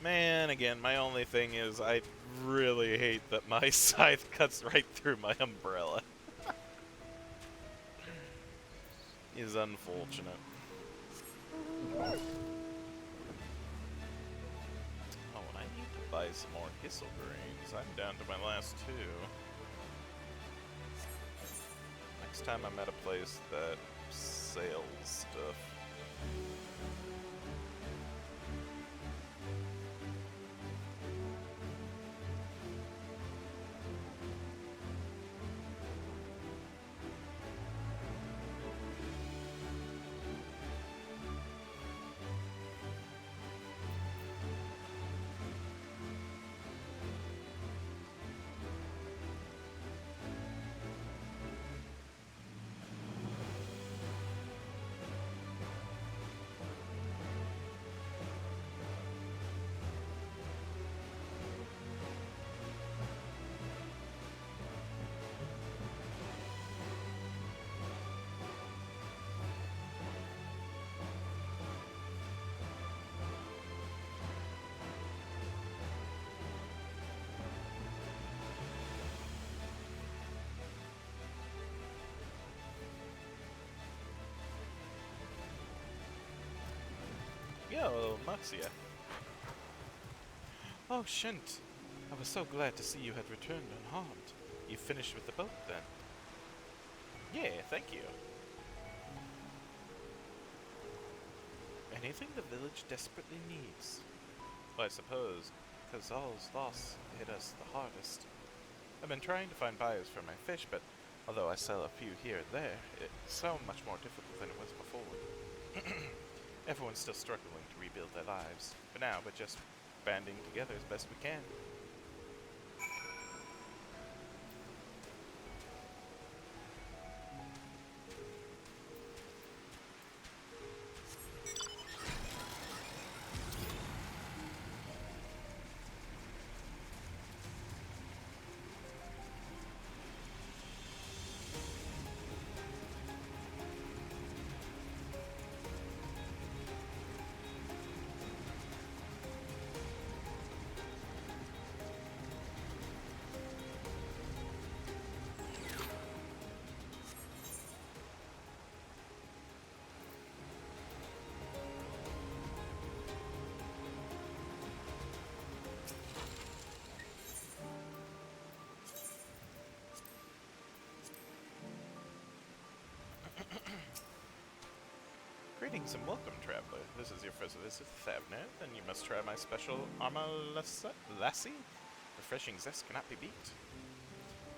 Speaker 1: Man, again, my only thing is I really hate that my scythe cuts right through my umbrella. Is unfortunate. Oh, and I need to buy some more Gissel grains. I'm down to my last 2. Next time I'm at a place that sells stuff. Yo, Maxia. Oh, Shint. I was so glad to see you had returned unharmed. You finished with the boat, then? Yeah, thank you. Anything the village desperately needs. Well, I suppose, because all's loss hit us the hardest. I've been trying to find buyers for my fish, but although I sell a few here and there, it's so much more difficult than it was before. Everyone's still struggling to rebuild their lives. For now, we're just banding together as best we can. Greetings and welcome, traveler. This is your first visit to Thavner, then you must try my special Lassie. Refreshing zest cannot be beat.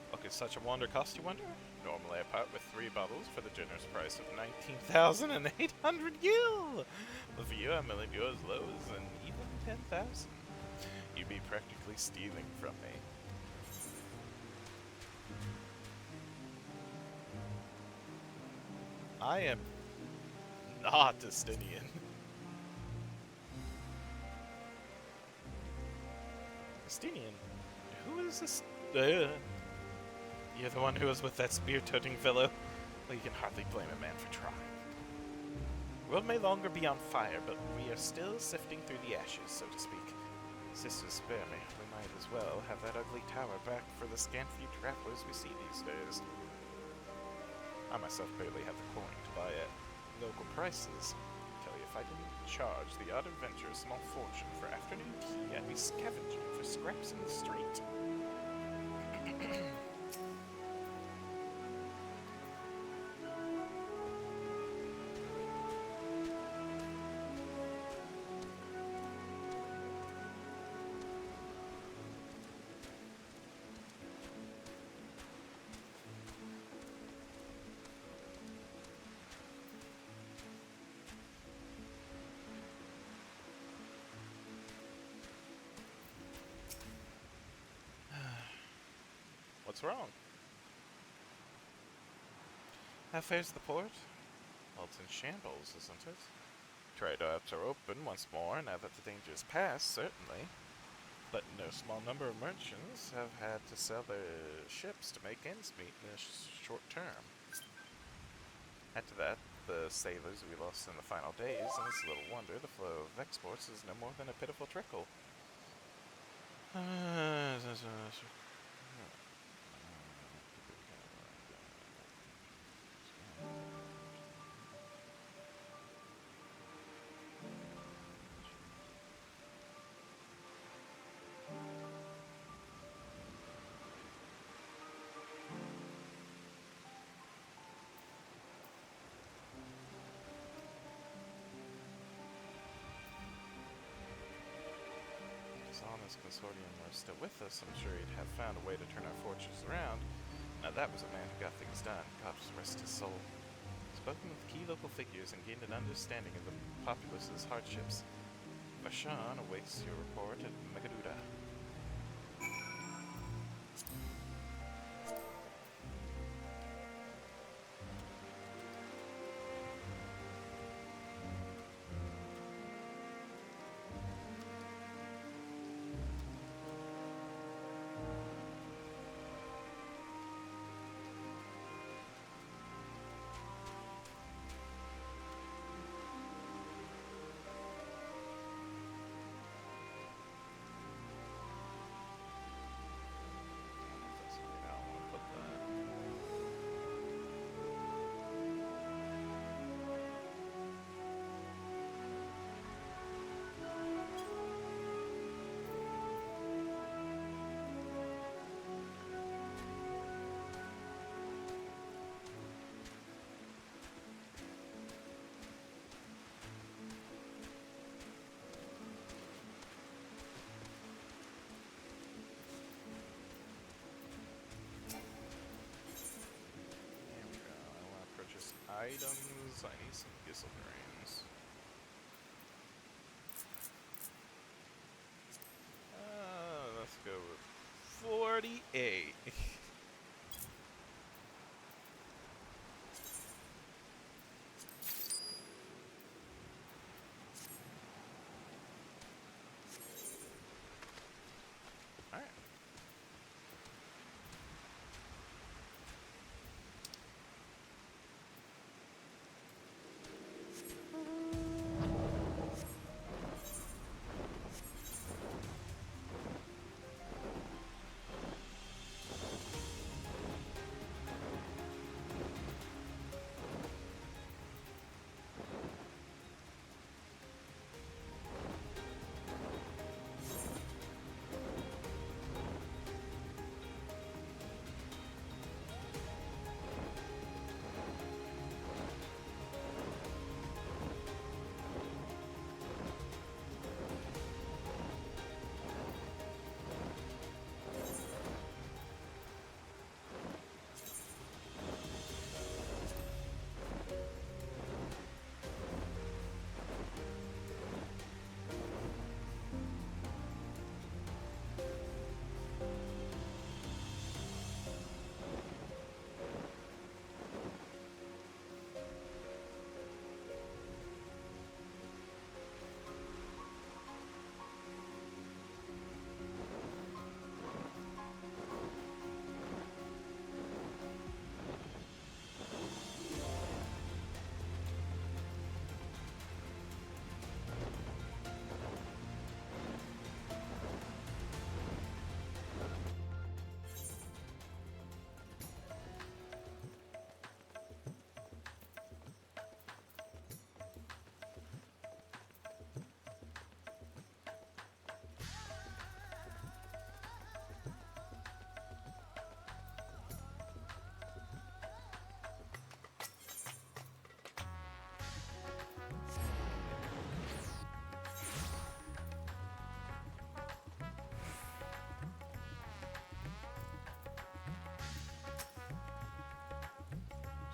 Speaker 1: What could such a wonder cost, you wonder? Normally I part with 3 bottles for the generous price of 19,800 gil! But for you, I'm willing to go as low as an even 10,000. You'd be practically stealing from me. I am not Justinian. Justinian? Who is this? You're the one who was with that spear-toting fellow? Well, you can hardly blame a man for trying. The world may longer be on fire, but we are still sifting through the ashes, so to speak. Sisters, spare me. We might as well have that ugly tower back for the scant few travelers we see these days. I myself barely have the coin to buy at local prices. Tell you, if I didn't charge the odd adventurer a small fortune for afternoon tea, I'd be scavenging for scraps in the street. What's wrong? How fares the port? Well, it's in shambles, isn't it? Trade routes are open once more now that the danger is past, certainly. But no small number of merchants have had to sell their ships to make ends meet in the short term. Add to that, the sailors we lost in the final days, and it's little wonder the flow of exports is no more than a pitiful trickle. His consortium were still with us, I'm sure he'd have found a way to turn our fortunes around. Now that was a man who got things done. God rest his soul. Spoken with key local figures and gained an understanding of the populace's hardships. Vashon awaits your report at Magaduda. Items. I need some gissel grains. Let's go with 48. Alright.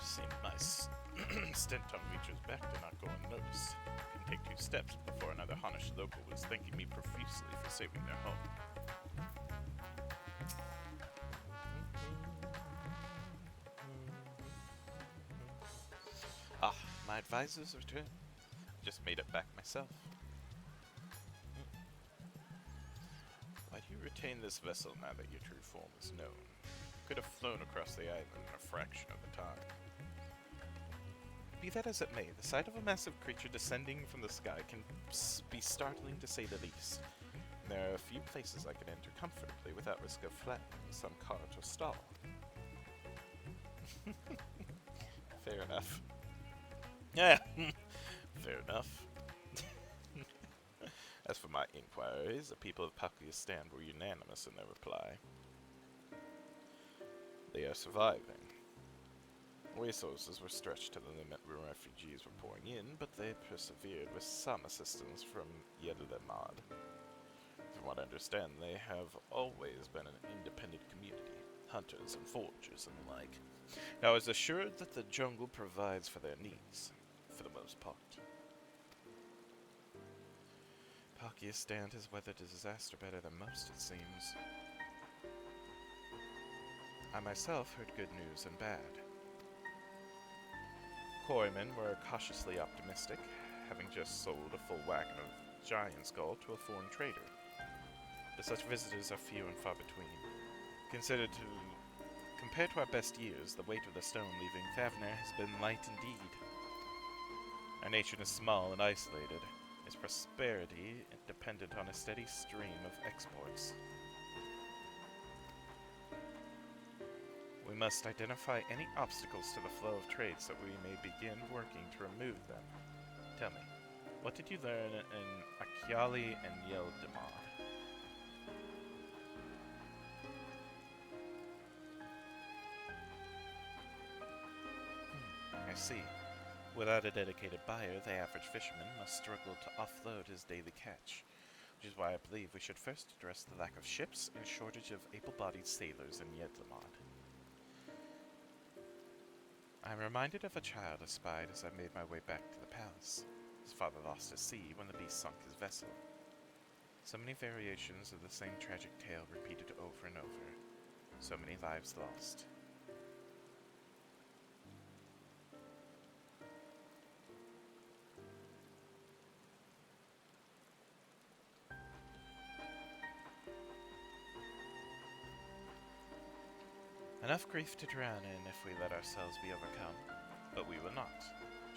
Speaker 1: Seemed my stint on Reacher's back did not go unnoticed. Can take 2 steps before another Honish local was thanking me profusely for saving their home. Ah, my advisor's return. I just made it back myself. Why do you retain this vessel now that your true form is known? You could have flown across the island in a fraction of the time. Be that as it may, the sight of a massive creature descending from the sky can be startling to say the least. There are a few places I can enter comfortably without risk of flattening some cart or stall. Fair enough. Yeah, fair enough. As for my inquiries, the people of Pakistan were unanimous in their reply. They are surviving. Resources were stretched to the limit when refugees were pouring in, but they persevered with some assistance from Yedlemad. From what I understand, they have always been an independent community, hunters and foragers and the like. Now, I was assured that the jungle provides for their needs, for the most part. Pakistan has weathered a disaster better than most, it seems. I myself heard good news and bad. Quarrymen were cautiously optimistic, having just sold a full wagon of giant skull to a foreign trader. But such visitors are few and far between. Compared to our best years, the weight of the stone leaving Favner has been light indeed. Our nation is small and isolated, its prosperity dependent on a steady stream of exports. We must identify any obstacles to the flow of trade so we may begin working to remove them. Tell me, what did you learn in Akyali and Yeldamar? I see. Without a dedicated buyer, the average fisherman must struggle to offload his daily catch, which is why I believe we should first address the lack of ships and shortage of able-bodied sailors in Yedlamad. I'm reminded of a child I spied as I made my way back to the palace. His father lost at sea when the beast sunk his vessel. So many variations of the same tragic tale repeated over and over. So many lives lost. Enough grief to drown in if we let ourselves be overcome, but we will not.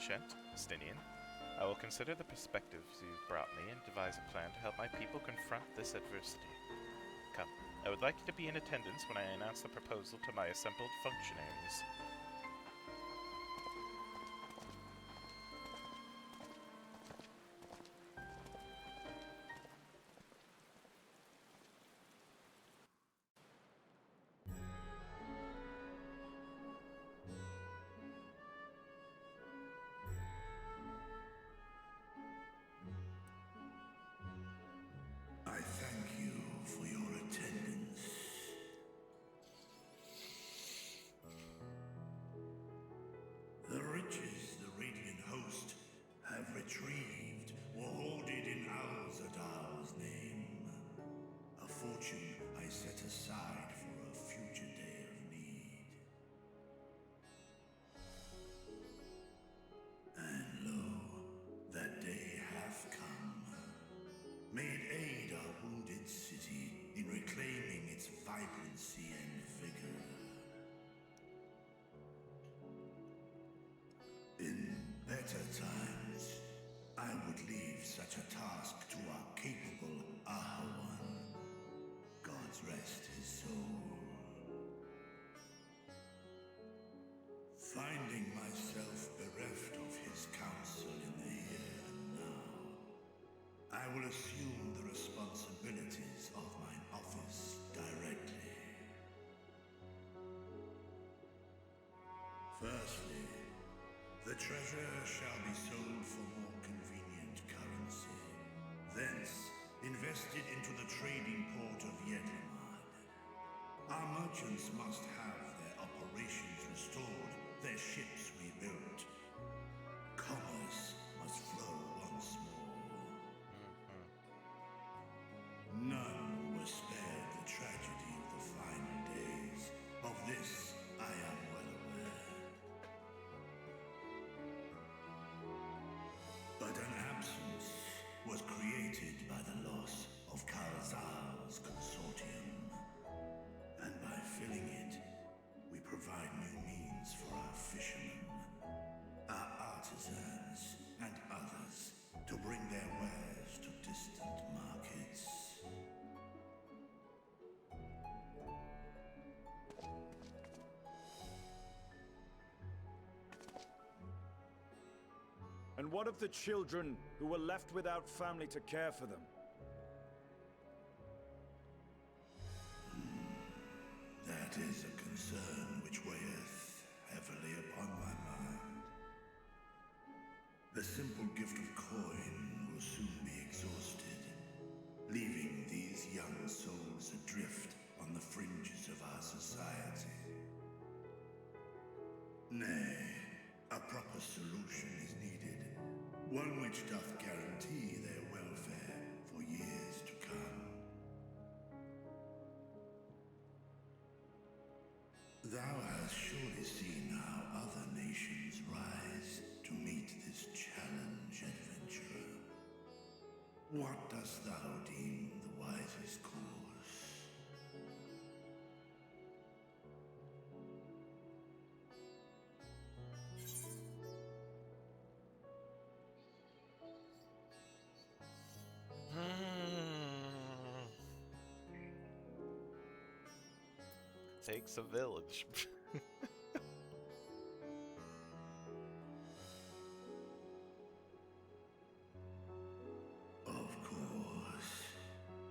Speaker 1: Shent, Stinian, I will consider the perspectives you've brought me and devise a plan to help my people confront this adversity. Come, I would like you to be in attendance when I announce the proposal to my assembled functionaries.
Speaker 6: I thank you for your attendance. The riches the Radiant Host have retrieved were hoarded in Alzadaal's name. A fortune I set aside for a future day of need. And lo, that day hath come. May it aid our wounded city in reclaiming its vibrancy and vigor. In better times, I would leave such a task to our capable Ahawan. God's rest his soul. Finding myself bereft of his counsel in the here and now, I will assume the responsibilities of mine office directly. Firstly, the treasure shall be sold for more convenient currency, thence invested into the trading port of Yedlamad. Our merchants must have their operations restored, their ships rebuilt. Commerce must flow once more. None were spared the tragedy of the final days. Of this I am well aware. But an absence was created by the loss of Alzadaal's consortium. And by filling it, we provide new means for our fishermen. Our
Speaker 7: what of the children who were left without family to care for them?
Speaker 6: That is a concern which weigheth heavily upon my mind. The simple gift of coin will soon be exhausted, leaving these young souls adrift on the fringes of our society. Nay, a proper solution is needed, one which doth guarantee their welfare for years to come. Thou hast surely seen how other nations rise to meet this challenge, adventurer. What dost thou deem the wisest course?
Speaker 1: Takes a village.
Speaker 6: Of course,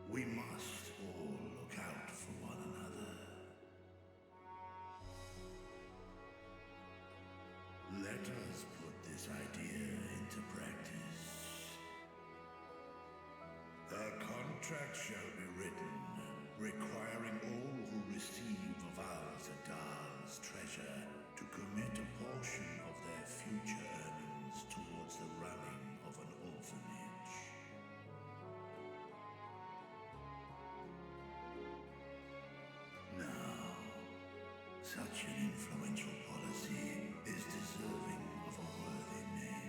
Speaker 6: we must all look out for one another. Let us put this idea into practice. A contract shall be written, requiring all who receive of Alzadaal's treasure to commit a portion of their future earnings towards the running of an orphanage. Now, such an influential policy is deserving of a worthy name.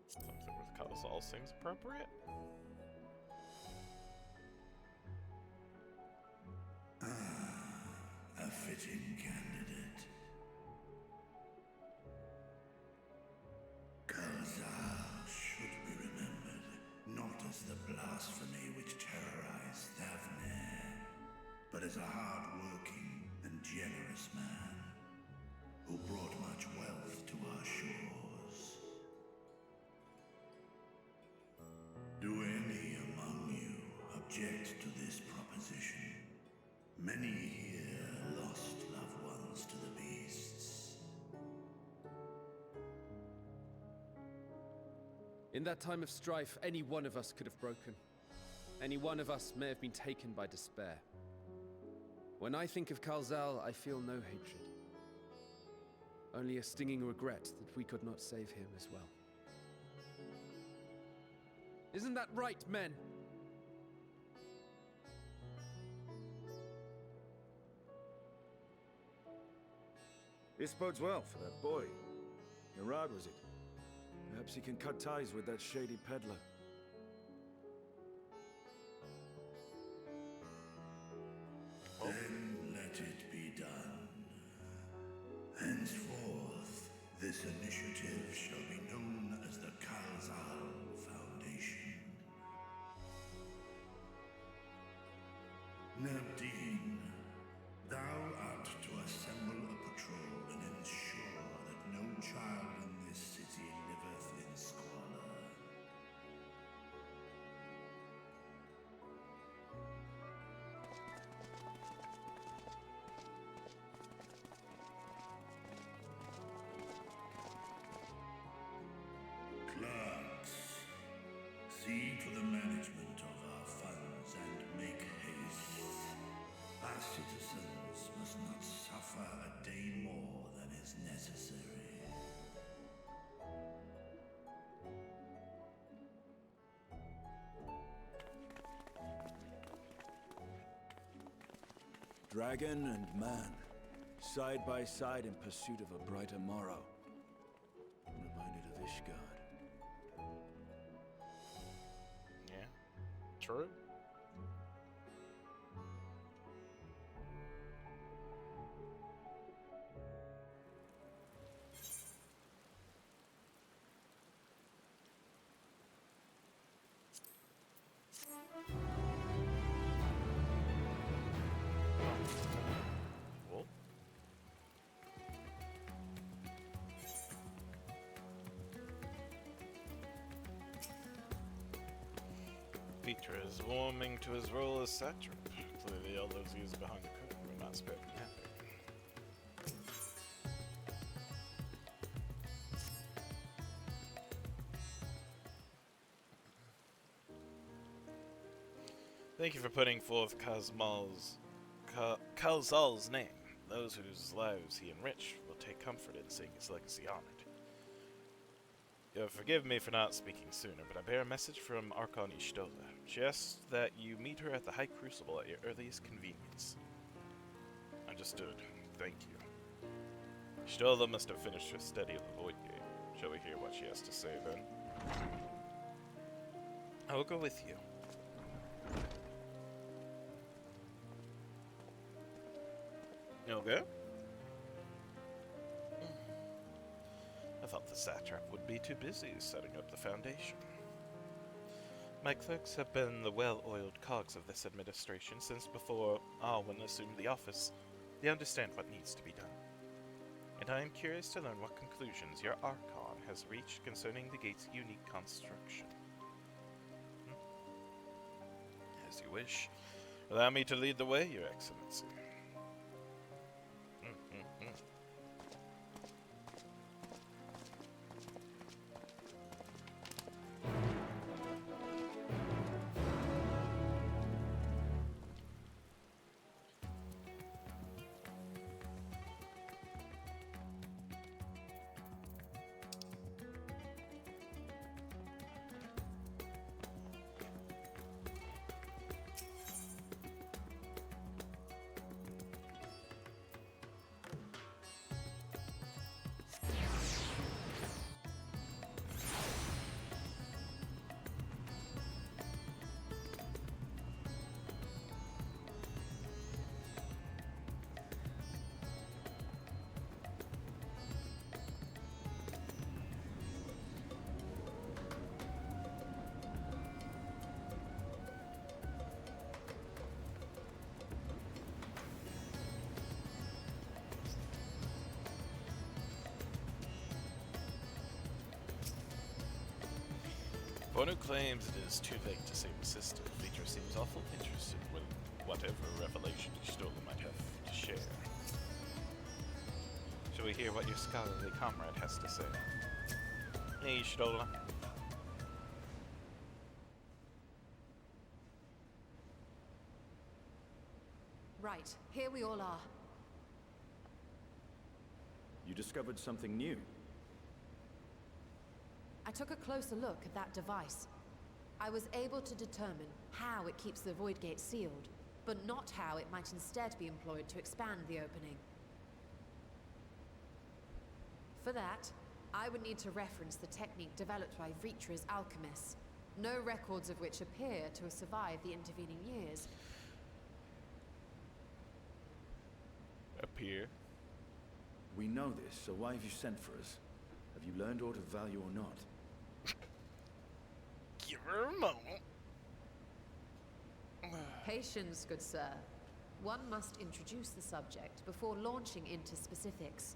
Speaker 1: Something with Alzadaal seems appropriate.
Speaker 6: A fitting candidate. Alzadaal should be remembered, not as the blasphemy which terrorized Thavne, but as a hard-working and generous man who brought much wealth to our shores. Do any among you object to this proposition? Many here lost loved ones to the beasts.
Speaker 8: In that time of strife, any one of us could have broken. Any one of us may have been taken by despair. When I think of Alzadaal, I feel no hatred. Only a stinging regret that we could not save him as well. Isn't that right, men?
Speaker 7: This bodes well for that boy. Murad, was it? Perhaps he can cut ties with that shady peddler.
Speaker 6: Then let it be done. Henceforth, this initiative shall be known as the Alzadaal Foundation. Nabdeen, thou art to assemble a patrol and ensure that no child in this city liveth in squalor. Clerks, see to the management of our funds and make haste. Our citizens must not suffer a day more than is necessary.
Speaker 7: Dragon and man, side by side in pursuit of a brighter morrow. I'm reminded of Ishgard.
Speaker 1: Yeah, true. Victor is warming to his role as satrap. Clearly all those years behind the curtain were not spent happy. Thank you for putting forth Kalzal's name. Those whose lives he enriched will take comfort in seeing his legacy honored. You'll forgive me for not speaking sooner, but I bear a message from Archon Ishtola. She asks that you meet her at the High Crucible at your earliest convenience. Understood. Thank you. Ishtola must have finished her study of the Void Gate. Shall we hear what she has to say then? I will go with you. Okay. I thought the satrap would be too busy setting up the foundation. My clerks have been the well-oiled cogs of this administration since before Alwyn assumed the office. They understand what needs to be done. And I am curious to learn what conclusions your Archon has reached concerning the gate's unique construction. As you wish. Allow me to lead the way, Your Excellency. One who claims it is too late to save his sister, Victor seems awful interested in whatever revelation Ishtola might have to share. Shall we hear what your scholarly comrade has to say? Hey, Ishtola.
Speaker 4: Right, here we all are.
Speaker 7: You discovered something new.
Speaker 4: I took a closer look at that device. I was able to determine how it keeps the Void Gate sealed, but not how it might instead be employed to expand the opening. For that, I would need to reference the technique developed by Vritra's alchemists, no records of which appear to have survived the intervening years.
Speaker 1: Appear?
Speaker 7: We know this, so why have you sent for us? Have you learned aught of value or not?
Speaker 1: Give her a moment.
Speaker 4: Patience, good sir. One must introduce the subject before launching into specifics.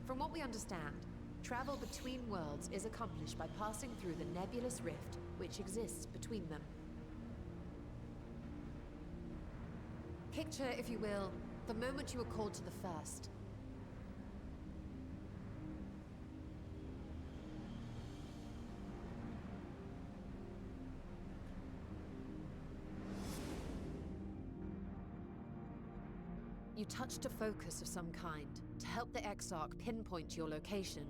Speaker 4: From what we understand, travel between worlds is accomplished by passing through the nebulous rift which exists between them. Picture, if you will, the moment you were called to the first. You touched a focus of some kind to help the Exarch pinpoint your location.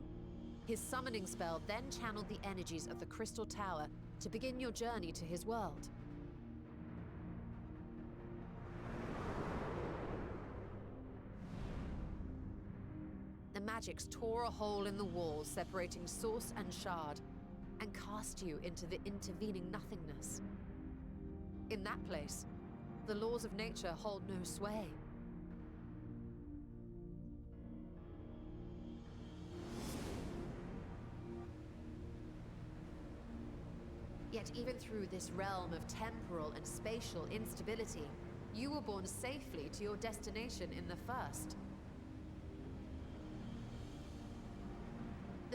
Speaker 4: His summoning spell then channeled the energies of the Crystal Tower to begin your journey to his world. The magics tore a hole in the wall separating source and shard, and cast you into the intervening nothingness. In that place, the laws of nature hold no sway. Yet even through this realm of temporal and spatial instability, you were borne safely to your destination in the first.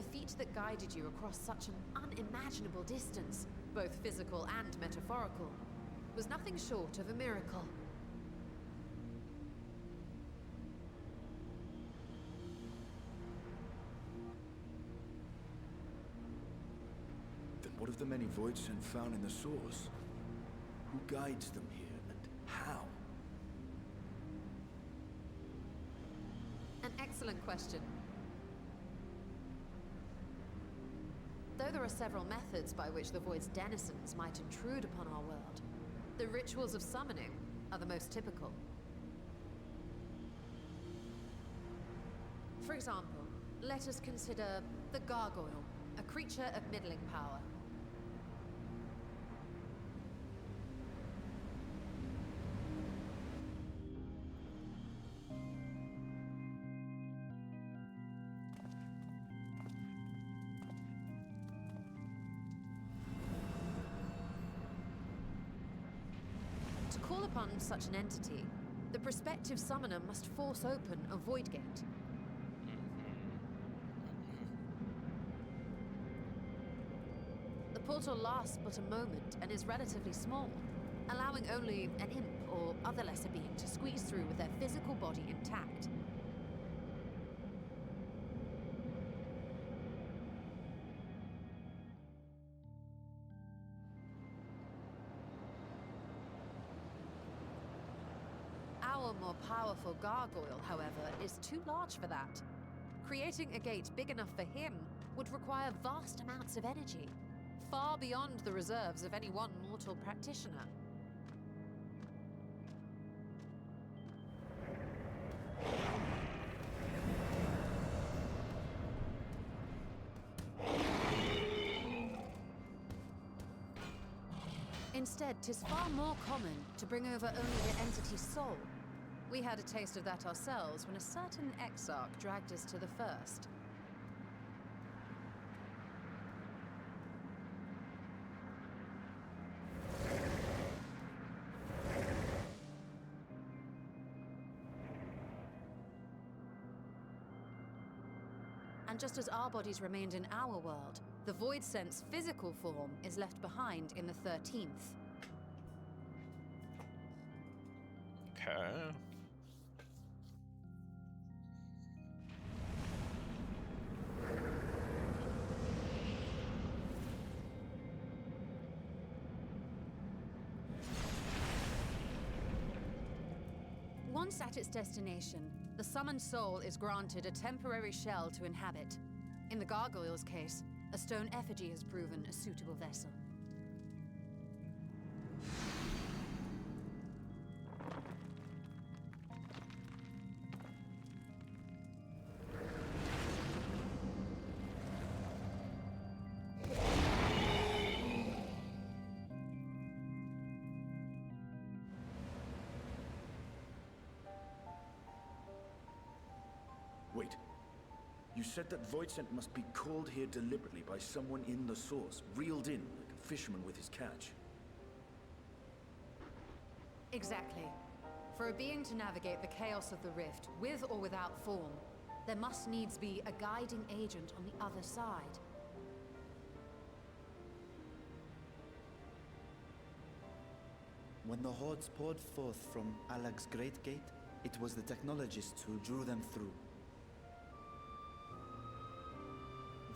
Speaker 4: the feat that guided you across such an unimaginable distance, both physical and metaphorical, was nothing short of a miracle.
Speaker 7: Then what of the many Voidsent found in the Source? Who guides them here, and how?
Speaker 4: An excellent question. Though there are several methods by which the Void's denizens might intrude upon our world, the rituals of summoning are the most typical. For example, let us consider the Gargoyle, a creature of middling power. To call upon such an entity, the prospective summoner must force open a void gate. The portal lasts but a moment and is relatively small, allowing only an imp or other lesser being to squeeze through with their physical body intact. Our more powerful gargoyle, however, is too large for that. Creating a gate big enough for him would require vast amounts of energy, far beyond the reserves of any one mortal practitioner. Instead, 'tis far more common to bring over only the entity's soul. We had a taste of that ourselves when a certain exarch dragged us to the first. And just as our bodies remained in our world, the Voidsent's physical form is left behind in the 13th.
Speaker 1: Okay.
Speaker 4: Once at its destination, the summoned soul is granted a temporary shell to inhabit. In the gargoyle's case, a stone effigy has proven a suitable vessel.
Speaker 7: Wait. You said that Voidsent must be called here deliberately by someone in the Source, reeled in like a fisherman with his catch.
Speaker 4: Exactly. For a being to navigate the chaos of the rift, with or without form, there must needs be a guiding agent on the other side.
Speaker 5: When the hordes poured forth from Alag's Great Gate, it was the technologists who drew them through.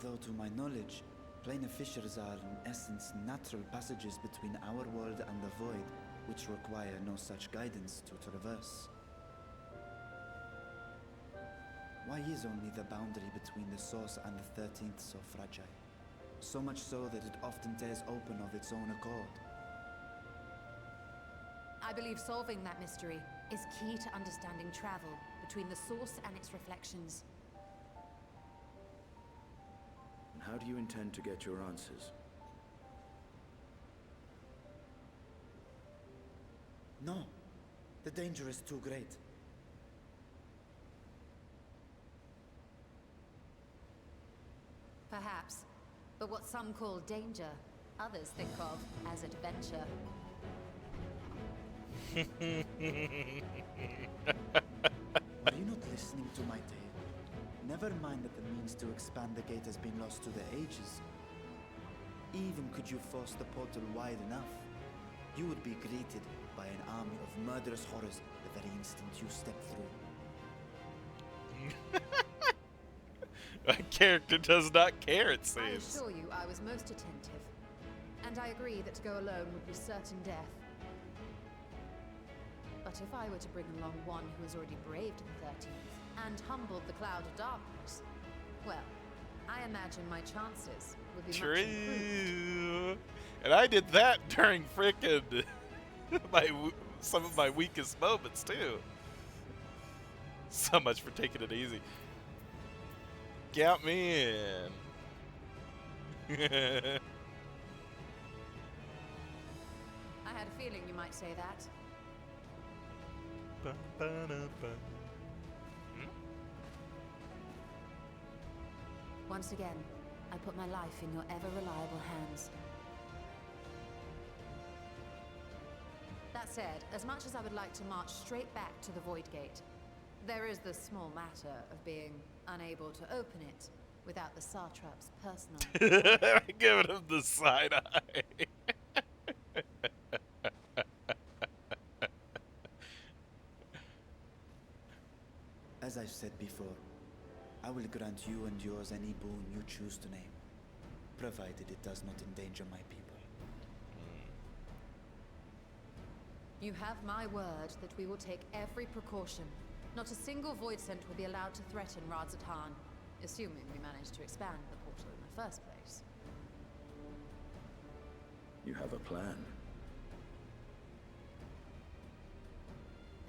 Speaker 5: Though to my knowledge, planar fissures are in essence natural passages between our world and the void, which require no such guidance to traverse. Why is only the boundary between the Source and the 13th so fragile? So much so that it often tears open of its own accord.
Speaker 4: I believe solving that mystery is key to understanding travel between the Source and its reflections.
Speaker 7: And how do you intend to get your answers?
Speaker 5: No, the danger is too great.
Speaker 4: Perhaps, but what some call danger, others think of as adventure.
Speaker 5: Are you not listening to my tale? Never mind that the means to expand the gate has been lost to the ages. Even could you force the portal wide enough, you would be greeted by an army of murderous horrors the very instant you step through.
Speaker 1: My character does not care, it
Speaker 4: I
Speaker 1: seems.
Speaker 4: assure you I was most attentive. And I agree that to go alone would be certain death. But if I were to bring along one who has already braved the 13th and humbled the cloud of darkness, well, I imagine my chances would be much improved.
Speaker 1: True. And I did that during frickin' some of my weakest moments too. So much for taking it easy. Count me in.
Speaker 4: I had a feeling you might say that. Once again, I put my life in your ever-reliable hands. That said, as much as I would like to march straight back to the Void Gate, there is the small matter of being unable to open it without the Satrap's personal...
Speaker 1: Giving him the side eye.
Speaker 5: As I've said before, I will grant you and yours any boon you choose to name, provided it does not endanger my people.
Speaker 4: You have my word that we will take every precaution. Not a single void scent will be allowed to threaten Alzadaal, assuming we manage to expand the portal in the first place.
Speaker 7: You have a plan.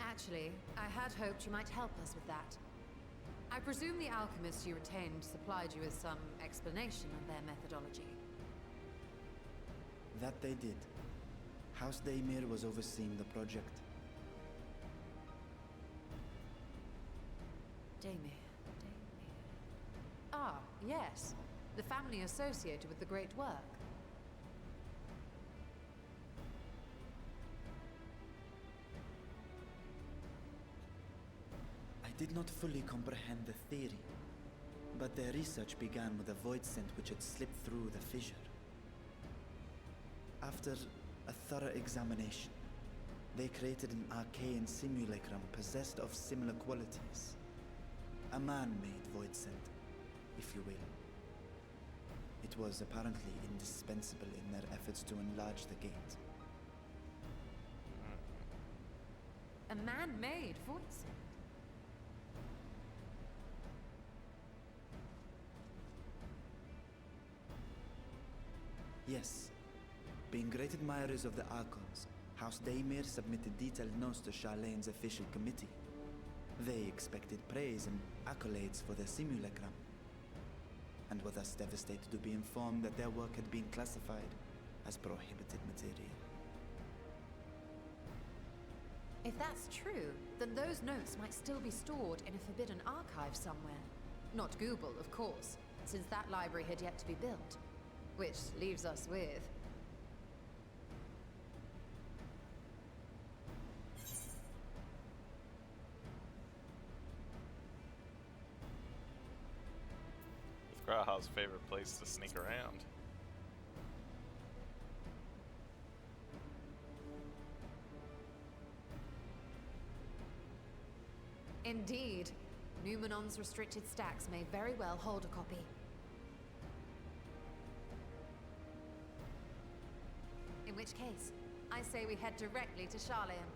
Speaker 4: Actually, I had hoped you might help us with that. I presume the alchemists you retained supplied you with some explanation of their methodology.
Speaker 5: That they did. House Daemir was overseeing the project.
Speaker 4: Daemir. Ah, yes. The family associated with the great work.
Speaker 5: I did not fully comprehend the theory, but their research began with a void scent which had slipped through the fissure. After a thorough examination, they created an arcane simulacrum possessed of similar qualities. A man-made void scent, if you will. It was apparently indispensable in their efforts to enlarge the gate.
Speaker 4: A man-made void scent.
Speaker 5: Yes. Being great admirers of the Archons, House Daemir submitted detailed notes to Charlene's official committee. They expected praise and accolades for their simulacrum, and were thus devastated to be informed that their work had been classified as prohibited material.
Speaker 4: If that's true, then those notes might still be stored in a forbidden archive somewhere. Not Google, of course, since that library had yet to be built. Which leaves us with...
Speaker 1: Graha's favorite place to sneak around.
Speaker 4: Indeed. Numenon's restricted stacks may very well hold a copy. In which case, I say we head directly to Charlene.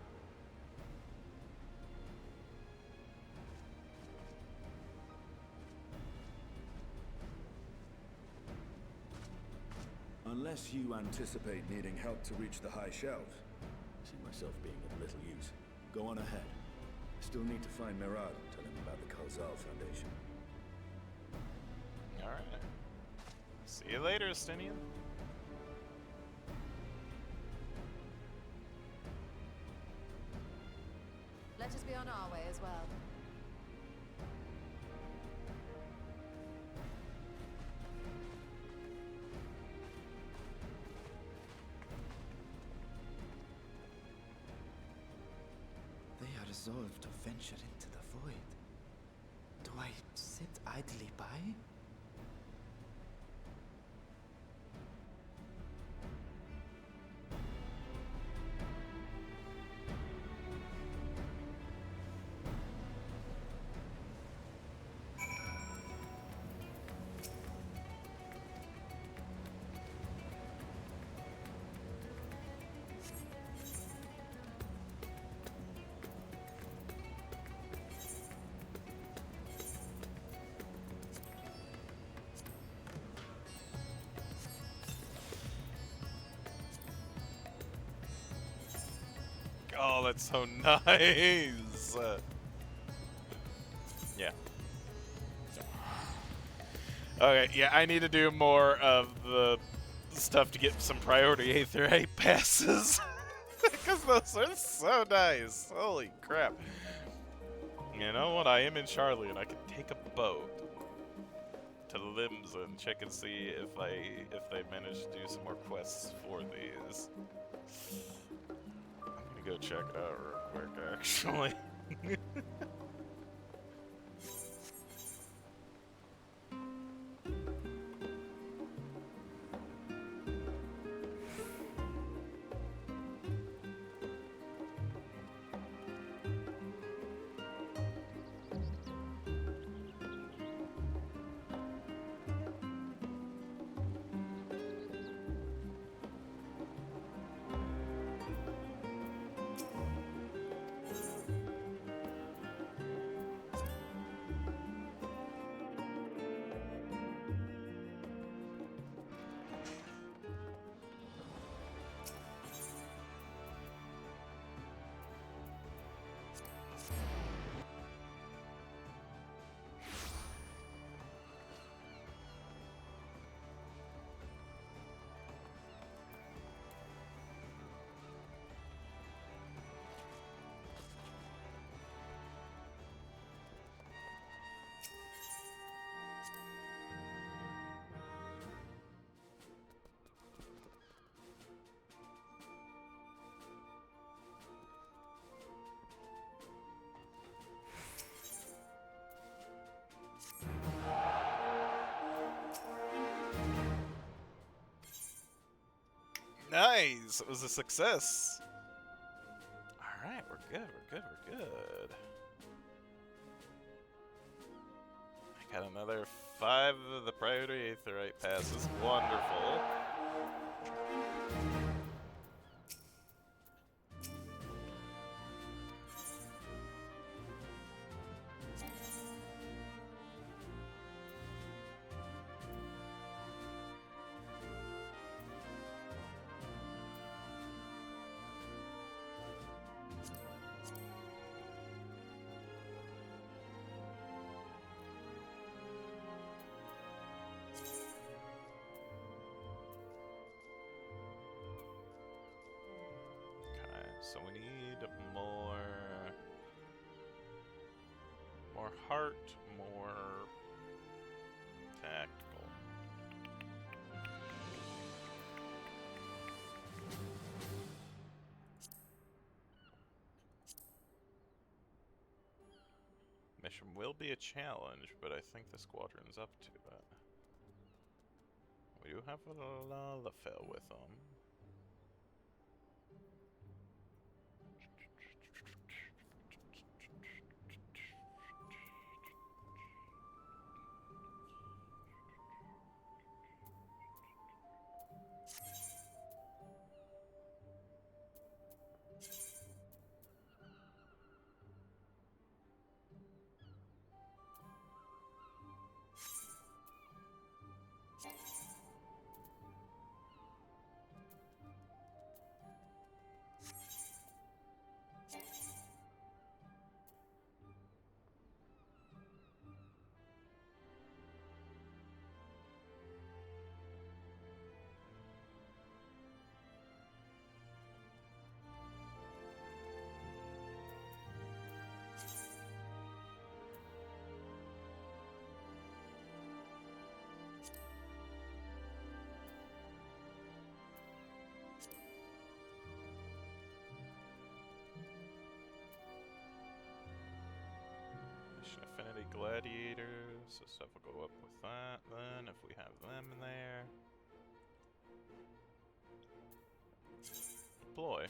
Speaker 7: Unless you anticipate needing help to reach the high shelves. I see myself being of little use. Go on ahead. I still need to find Mirad and tell him about the Alzadaal Foundation.
Speaker 1: Alright. See you later, Estinian.
Speaker 4: Let us be on our way as well.
Speaker 5: They are resolved to venture into the void. Do I sit idly by?
Speaker 1: Oh, that's so nice. Yeah. Okay, yeah, I need to do more of the stuff to get some priority Aetherite passes. Because those are so nice. Holy crap. You know what? I am in Charlie and I can take a boat to Limbs and check and see if they manage to do some more quests for these. I'm gonna go check it out real quick, actually. Nice! It was a success! Alright, we're good, we're good, we're good. I got another 5 of the priority Aetherite passes. Wonderful. So we need more heart, more tactical. Mission will be a challenge, but I think the squadron's up to it. We do have a Lalafell with them. Mission Affinity Gladiators. So stuff will go up with that then, if we have them in there. Deploy.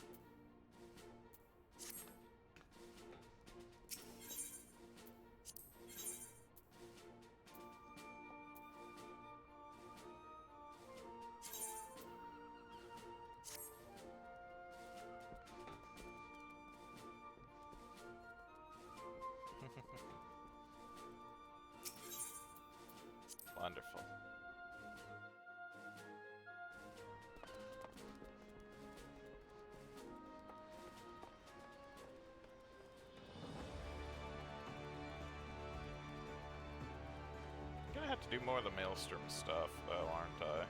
Speaker 1: Wonderful. I'm gonna have to do more of the Maelstrom stuff, though, aren't I?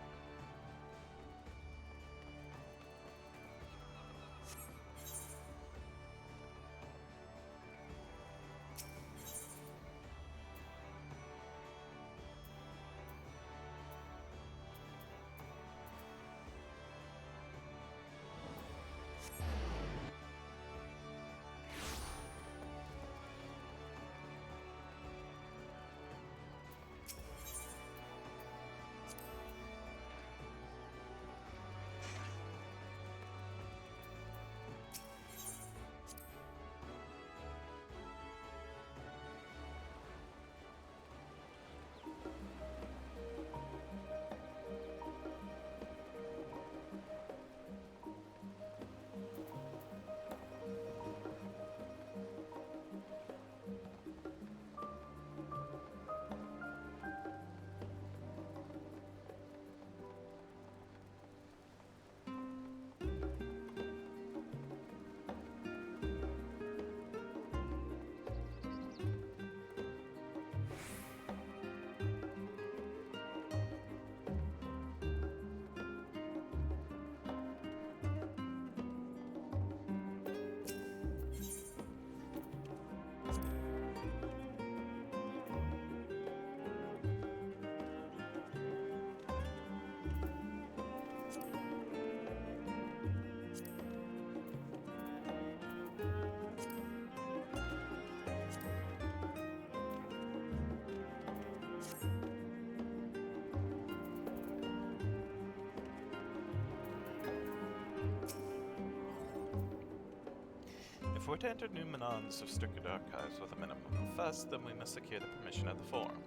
Speaker 1: If we're to enter Numenon's restricted archives with a minimum of fuss, then we must secure the permission of the Forum.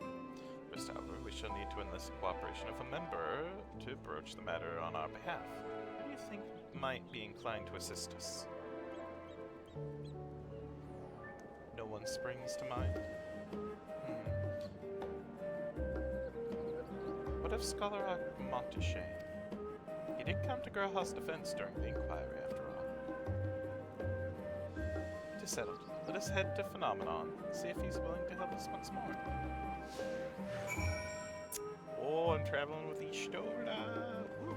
Speaker 1: First, however, we shall need to enlist the cooperation of a member to broach the matter on our behalf. Who do you think might be inclined to assist us? No one springs to mind? What of Scholar Montechain? He did come to Gerhard's defense during the inquiry, after all. It is settled. Let us head to Phenomenon and see if he's willing to help us once more. Oh, I'm traveling with Ishtora. Woo.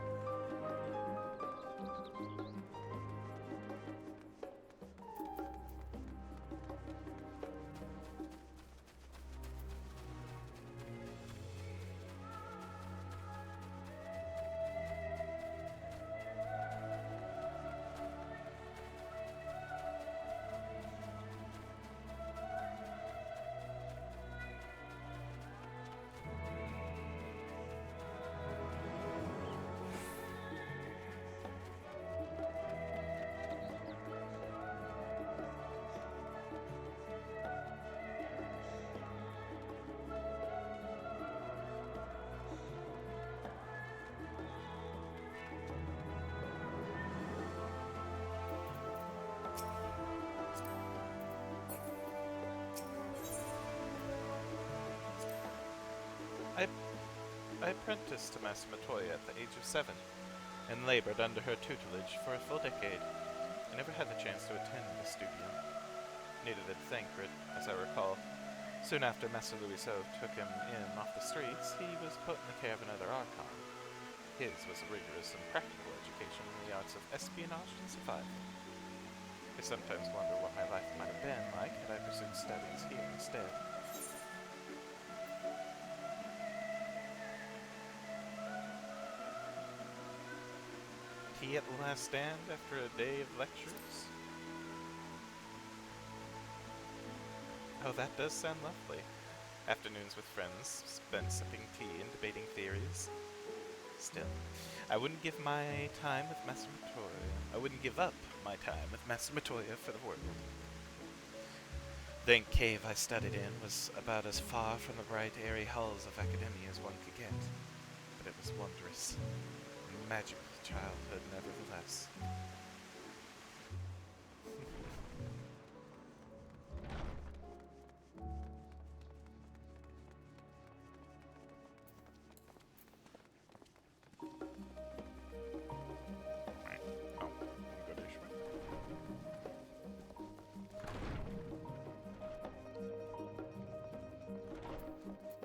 Speaker 1: I apprenticed to Master Matoya at the age of 7, and labored under her tutelage for a full decade. I never had the chance to attend the studio. Neither did Thancred, as I recall. Soon after Master Louiseau took him in off the streets, he was put in the care of another Archon. His was a rigorous and practical education in the arts of espionage and survival. I sometimes wonder what my life might have been like had I pursued studies here instead. Tea at the last stand after a day of lectures? Oh, that does sound lovely. Afternoons with friends, spent sipping tea and debating theories. Still, I wouldn't give my time with Master Matoya. I wouldn't give up my time with Master Matoya for the world. The cave I studied in was about as far from the bright, airy halls of academia as one could get. But it was wondrous. A magical childhood, nevertheless.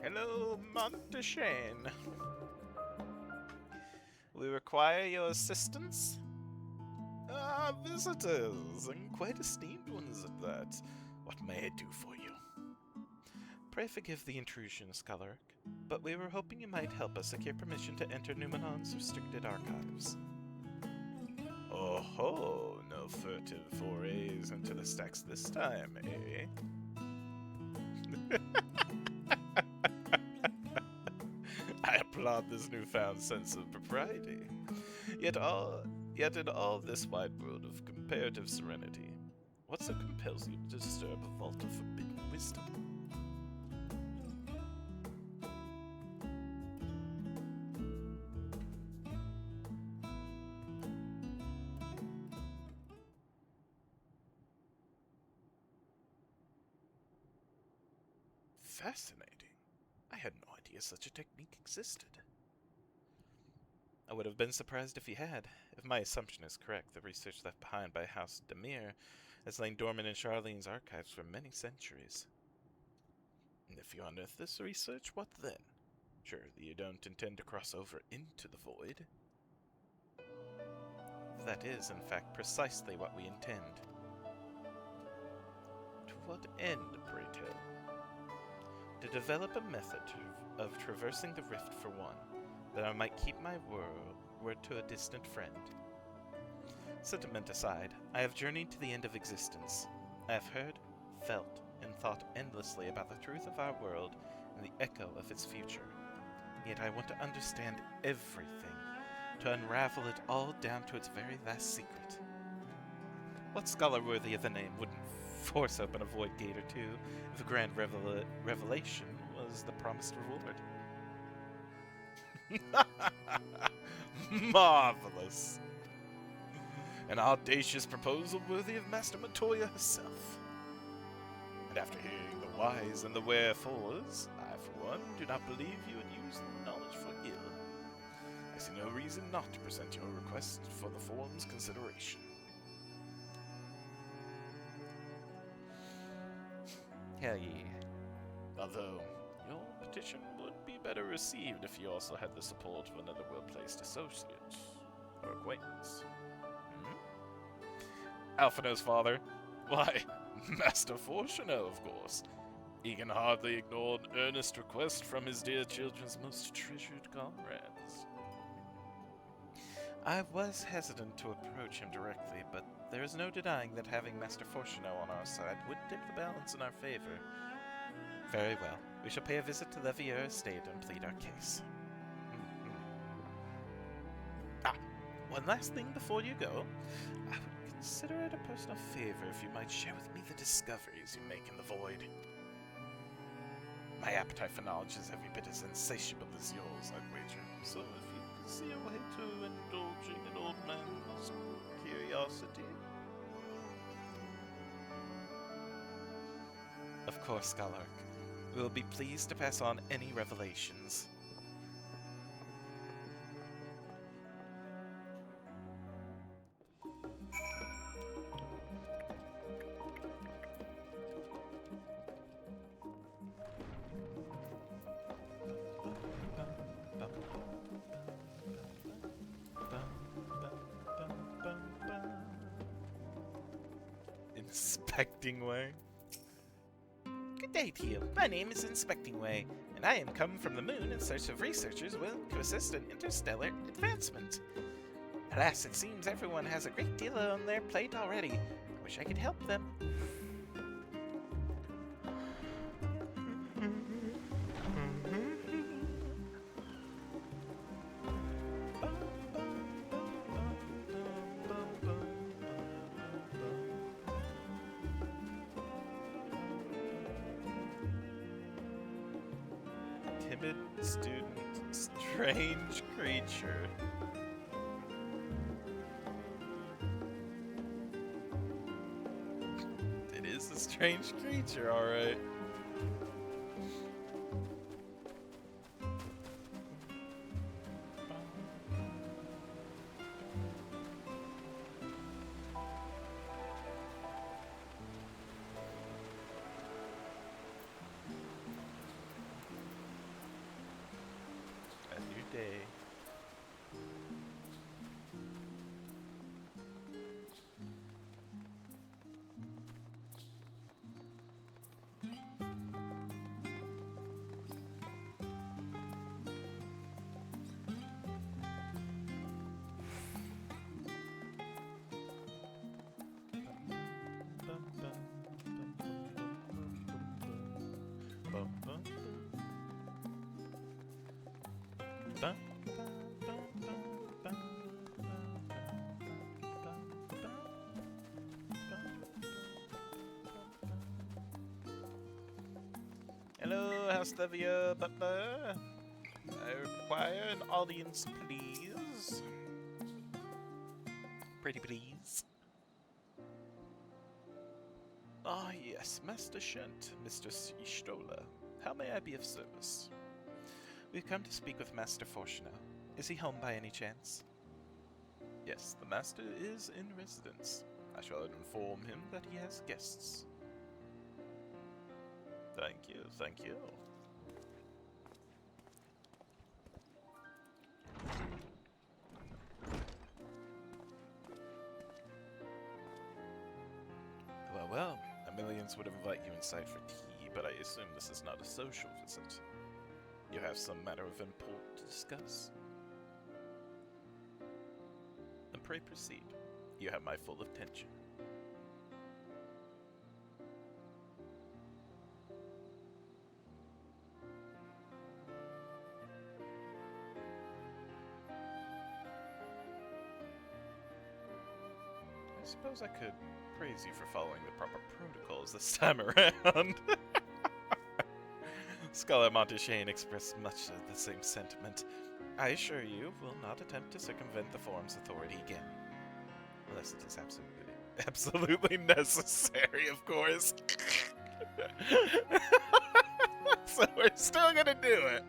Speaker 1: Hello, Monteshane. We require your assistance? Ah, visitors, and quite esteemed ones at that. What may I do for you? Pray forgive the intrusion, Scholark, but we were hoping you might help us secure permission to enter Numenon's restricted archives. Oh ho, no furtive forays into the stacks this time, eh? I applaud this newfound sense of propriety. Yet in all this wide world of comparative serenity, what so compels you to disturb a vault of forbidden wisdom? Fascinating. I had no idea such a technique existed. I would have been surprised if he had. If my assumption is correct, the research left behind by House Demir has lain dormant in Charlene's archives for many centuries. And if you unearth this research, what then? Surely you don't intend to cross over into the void? That is, in fact, precisely what we intend. To what end, pray tell? To develop a method of traversing the rift for one, that I might keep my word to a distant friend. Sentiment aside, I have journeyed to the end of existence. I have heard, felt, and thought endlessly about the truth of our world and the echo of its future. Yet I want to understand everything, to unravel it all down to its very last secret. What scholar worthy of the name wouldn't force open a void gate or two if a grand revelation was the promised reward? Marvelous! An audacious proposal worthy of Master Matoya herself. And after hearing the whys and the wherefores, I, for one, do not believe you would use the knowledge for ill. I see no reason not to present your request for the forum's consideration. Hell yeah. Although, your petition would be better received if you also had the support of another well-placed associate or acquaintance. Alphinaud's father? Why, Master Fortunato, of course. He can hardly ignore an earnest request from his dear children's most treasured comrades. I was hesitant to approach him directly, but there is no denying that having Master Fortunato on our side would tip the balance in our favor. Very well. We shall pay a visit to Levier Estate and plead our case. Ah, one last thing before you go. I would consider it a personal favor if you might share with me the discoveries you make in the void. My appetite for knowledge is every bit as insatiable as yours, I'd wager. So if you can see a way to indulging an old man's curiosity. Of course, Scholark. We will be pleased to pass on any revelations. Inspecting Way. Good day to you. My name is Inspecting Way, and I am come from the moon in search of researchers willing to assist in interstellar advancement. Alas, it seems everyone has a great deal on their plate already. I wish I could help them. timid student, strange creature. It is a strange creature, alright. A new day. Hello, Houstavia Butler. I require an audience, please. Pretty please. Ah, yes, Master Shunt, Mr. Stola. How may I be of service? We've come to speak with Master Forshna. Is he home by any chance? Yes, the Master is in residence. I shall inform him that he has guests. Thank you, thank you. Well, Millions would invite you inside for tea, but I assume this is not a social visit. You have some matter of import to discuss? Then pray proceed. You have my full attention. I suppose I could praise you for following the proper protocols this time around. Scholar Monteshane expressed much of the same sentiment. I assure you, will not attempt to circumvent the forum's authority again. Unless it is absolutely necessary, of course. So we're still gonna do it.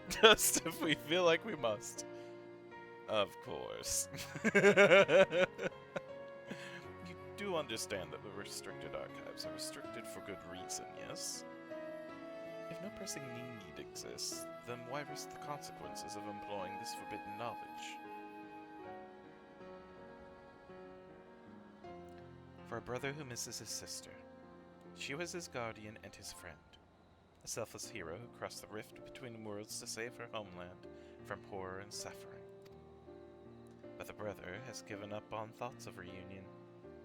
Speaker 1: Just if we feel like we must. Of course. You do understand that the restricted archives are restricted for good reason, yes? If no pressing need exists, then why risk the consequences of employing this forbidden knowledge? For a brother who misses his sister, she was his guardian and his friend. A selfless hero who crossed the rift between worlds to save her homeland from horror and suffering. But the brother has given up on thoughts of reunion.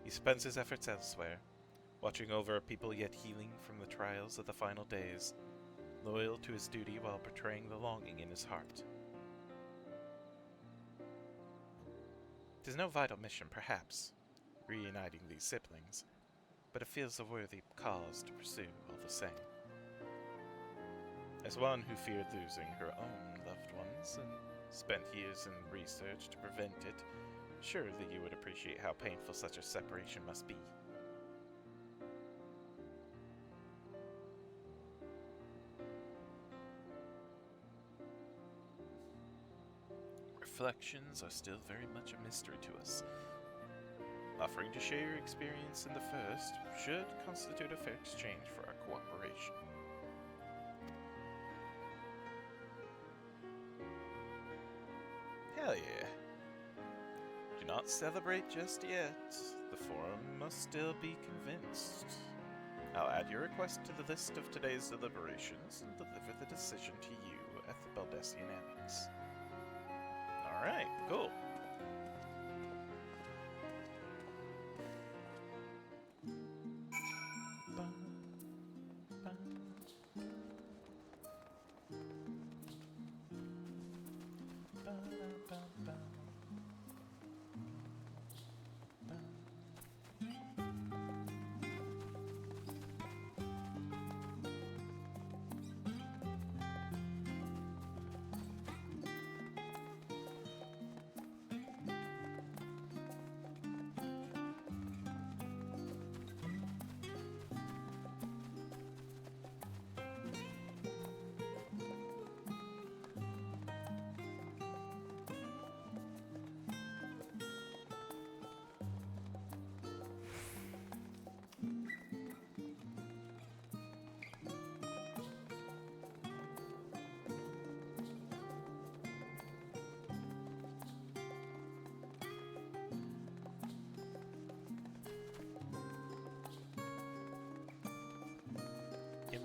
Speaker 1: He spends his efforts elsewhere, watching over a people yet healing from the trials of the final days, loyal to his duty while betraying the longing in his heart. 'Tis no vital mission, perhaps, reuniting these siblings, but it feels a worthy cause to pursue all the same. As one who feared losing her own loved ones and spent years in research to prevent it, surely you would appreciate how painful such a separation must be. Reflections are still very much a mystery to us. Offering to share your experience in the first should constitute a fair exchange for our cooperation. Hell yeah. Do not celebrate just yet. The forum must still be convinced. I'll add your request to the list of today's deliberations and deliver the decision to you at the Baldessian Annex. Alright, cool.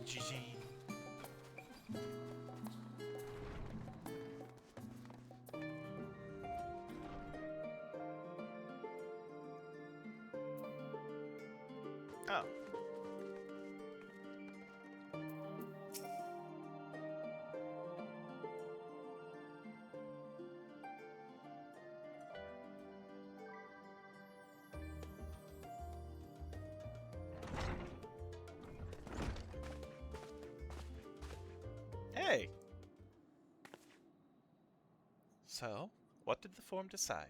Speaker 1: GG. Oh. Hey! So, what did the form decide?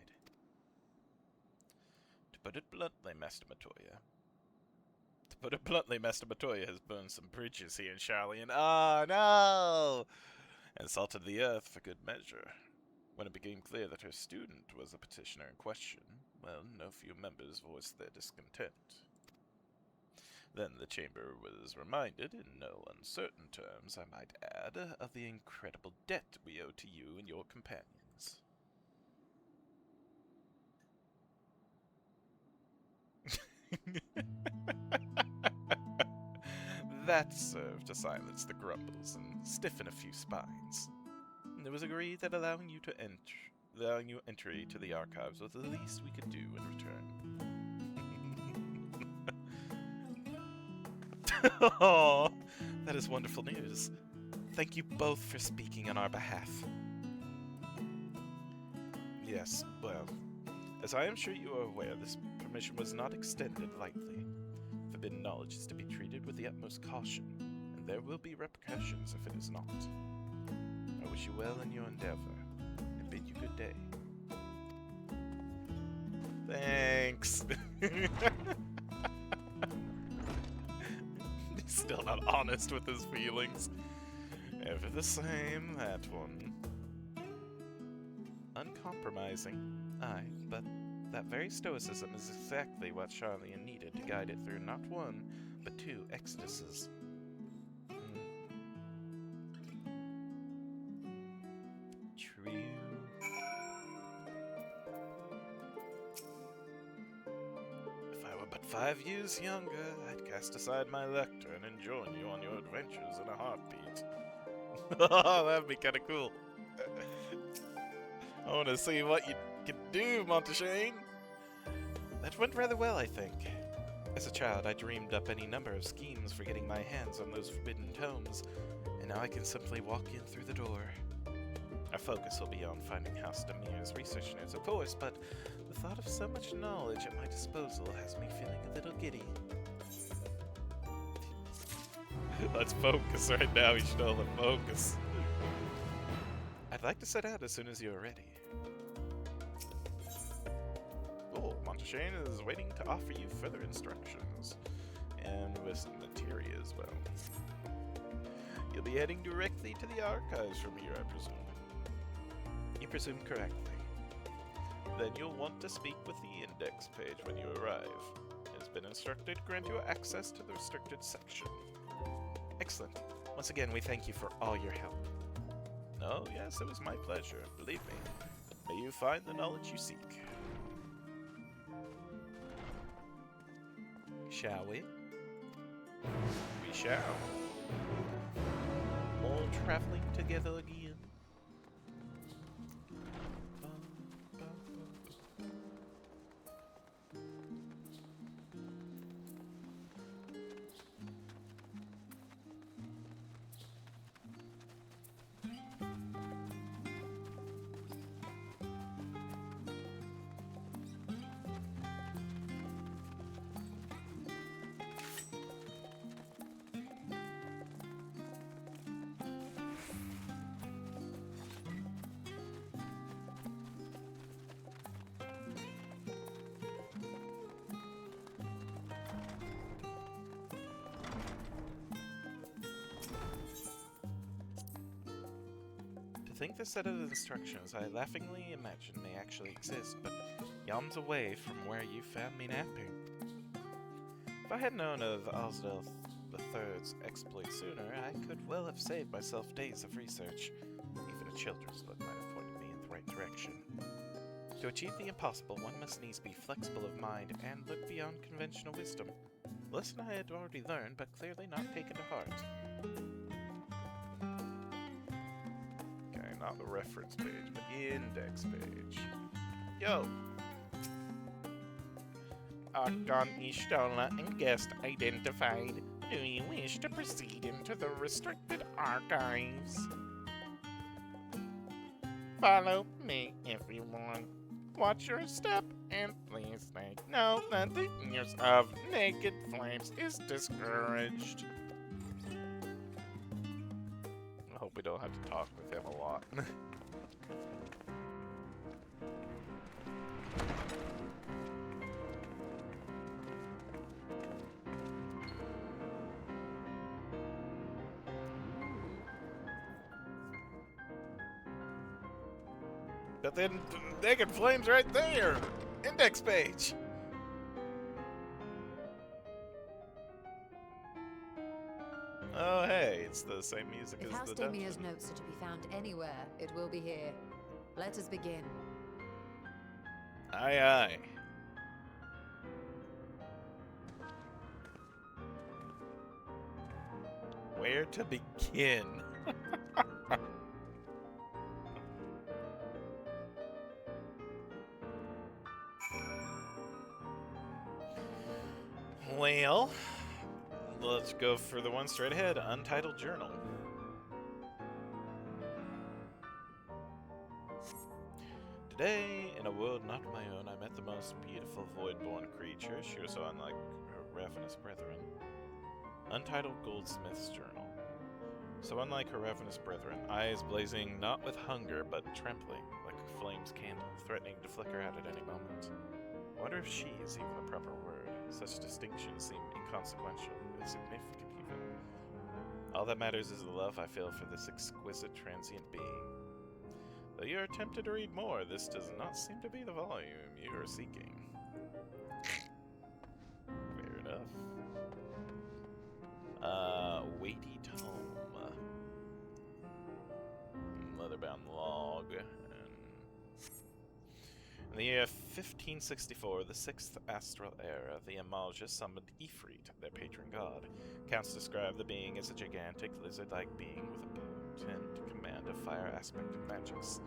Speaker 1: To put it bluntly, Master Matoya. Master Matoya has burned some bridges here in Charlian. Oh, no! And salted the earth for good measure. When it became clear that her student was the petitioner in question, well, no few members voiced their discontent. Then the chamber was reminded, in no uncertain terms, I might add, of the incredible debt we owe to you and your companions. That served to silence the grumbles and stiffen a few spines. It was agreed that allowing you entry to the archives was the least we could do in return. Oh, that is wonderful news. Thank you both for speaking on our behalf. Yes, well, as I am sure you are aware, this permission was not extended lightly. Forbidden knowledge is to be treated with the utmost caution, and there will be repercussions if it is not. I wish you well in your endeavor, and bid you good day. Thanks! He's still not honest with his feelings. Ever the same, that one. Uncompromising, aye, but that very stoicism is exactly what Charlian needed to guide it through not one, but 2 exoduses. True. If I were but 5 years younger, I'd cast aside my lectern and join you on your adventures in a heartbeat. That'd be kinda cool. I want to see what you can do, Montaigne. That went rather well, I think. As a child, I dreamed up any number of schemes for getting my hands on those forbidden tomes, and now I can simply walk in through the door. Our focus will be on finding House Demir's research notes, of course, but the thought of so much knowledge at my disposal has me feeling a little giddy. Let's focus right now, we should all focus. I'd like to set out as soon as you're ready. Oh, Montaigne is waiting to offer you further instructions. And with some materia as well. You'll be heading directly to the archives from here, I presume. You presume correctly. Then you'll want to speak with the index page when you arrive. It has been instructed to grant you access to the restricted section. Excellent. Once again, we thank you for all your help. Oh, yes, it was my pleasure, believe me. May you find the knowledge you seek. Shall we? We shall. All traveling together again. I think the set of instructions I laughingly imagine may actually exist, but yon's away from where you found me napping. If I had known of Alzadaal III's exploit sooner, I could well have saved myself days of research. Even a children's book might have pointed me in the right direction. To achieve the impossible, one must needs be flexible of mind and look beyond conventional wisdom. A lesson I had already learned, but clearly not taken to heart. Okay, not the reference page, but index page. Yo! Archon Ishtola and guest identified. Do you wish to proceed into the restricted archives? Follow me, everyone. Watch your step, and please take note that the use of naked flames is discouraged. I hope we don't have to talk with him a lot. But then, naked flames right there! Index page! Oh hey, it's the same music
Speaker 4: If
Speaker 1: as
Speaker 4: House
Speaker 1: the
Speaker 4: Damia's
Speaker 1: dungeon.
Speaker 4: notes are to be found anywhere, it will be here. Let us begin.
Speaker 1: Aye aye. Where to begin? Well, let's go for the one straight ahead. Untitled Journal. Today, in a world not my own, I met the most beautiful void-born creature. She was so unlike her ravenous brethren. Untitled Goldsmith's Journal. So unlike her ravenous brethren, eyes blazing not with hunger, but trembling, like a flame's candle, threatening to flicker out at any moment. I wonder if she is even the proper word. Such distinctions seem inconsequential, insignificant even. All that matters is the love I feel for this exquisite transient being. Though you are tempted to read more, this does not seem to be the volume you are seeking. Fair enough. Weighty tome. Leatherbound log. In the year 1564, the 6th astral era, the Amalja summoned Ifrit, their patron god. Counts describe the being as a gigantic, lizard-like being with a potent command of fire aspect and magics.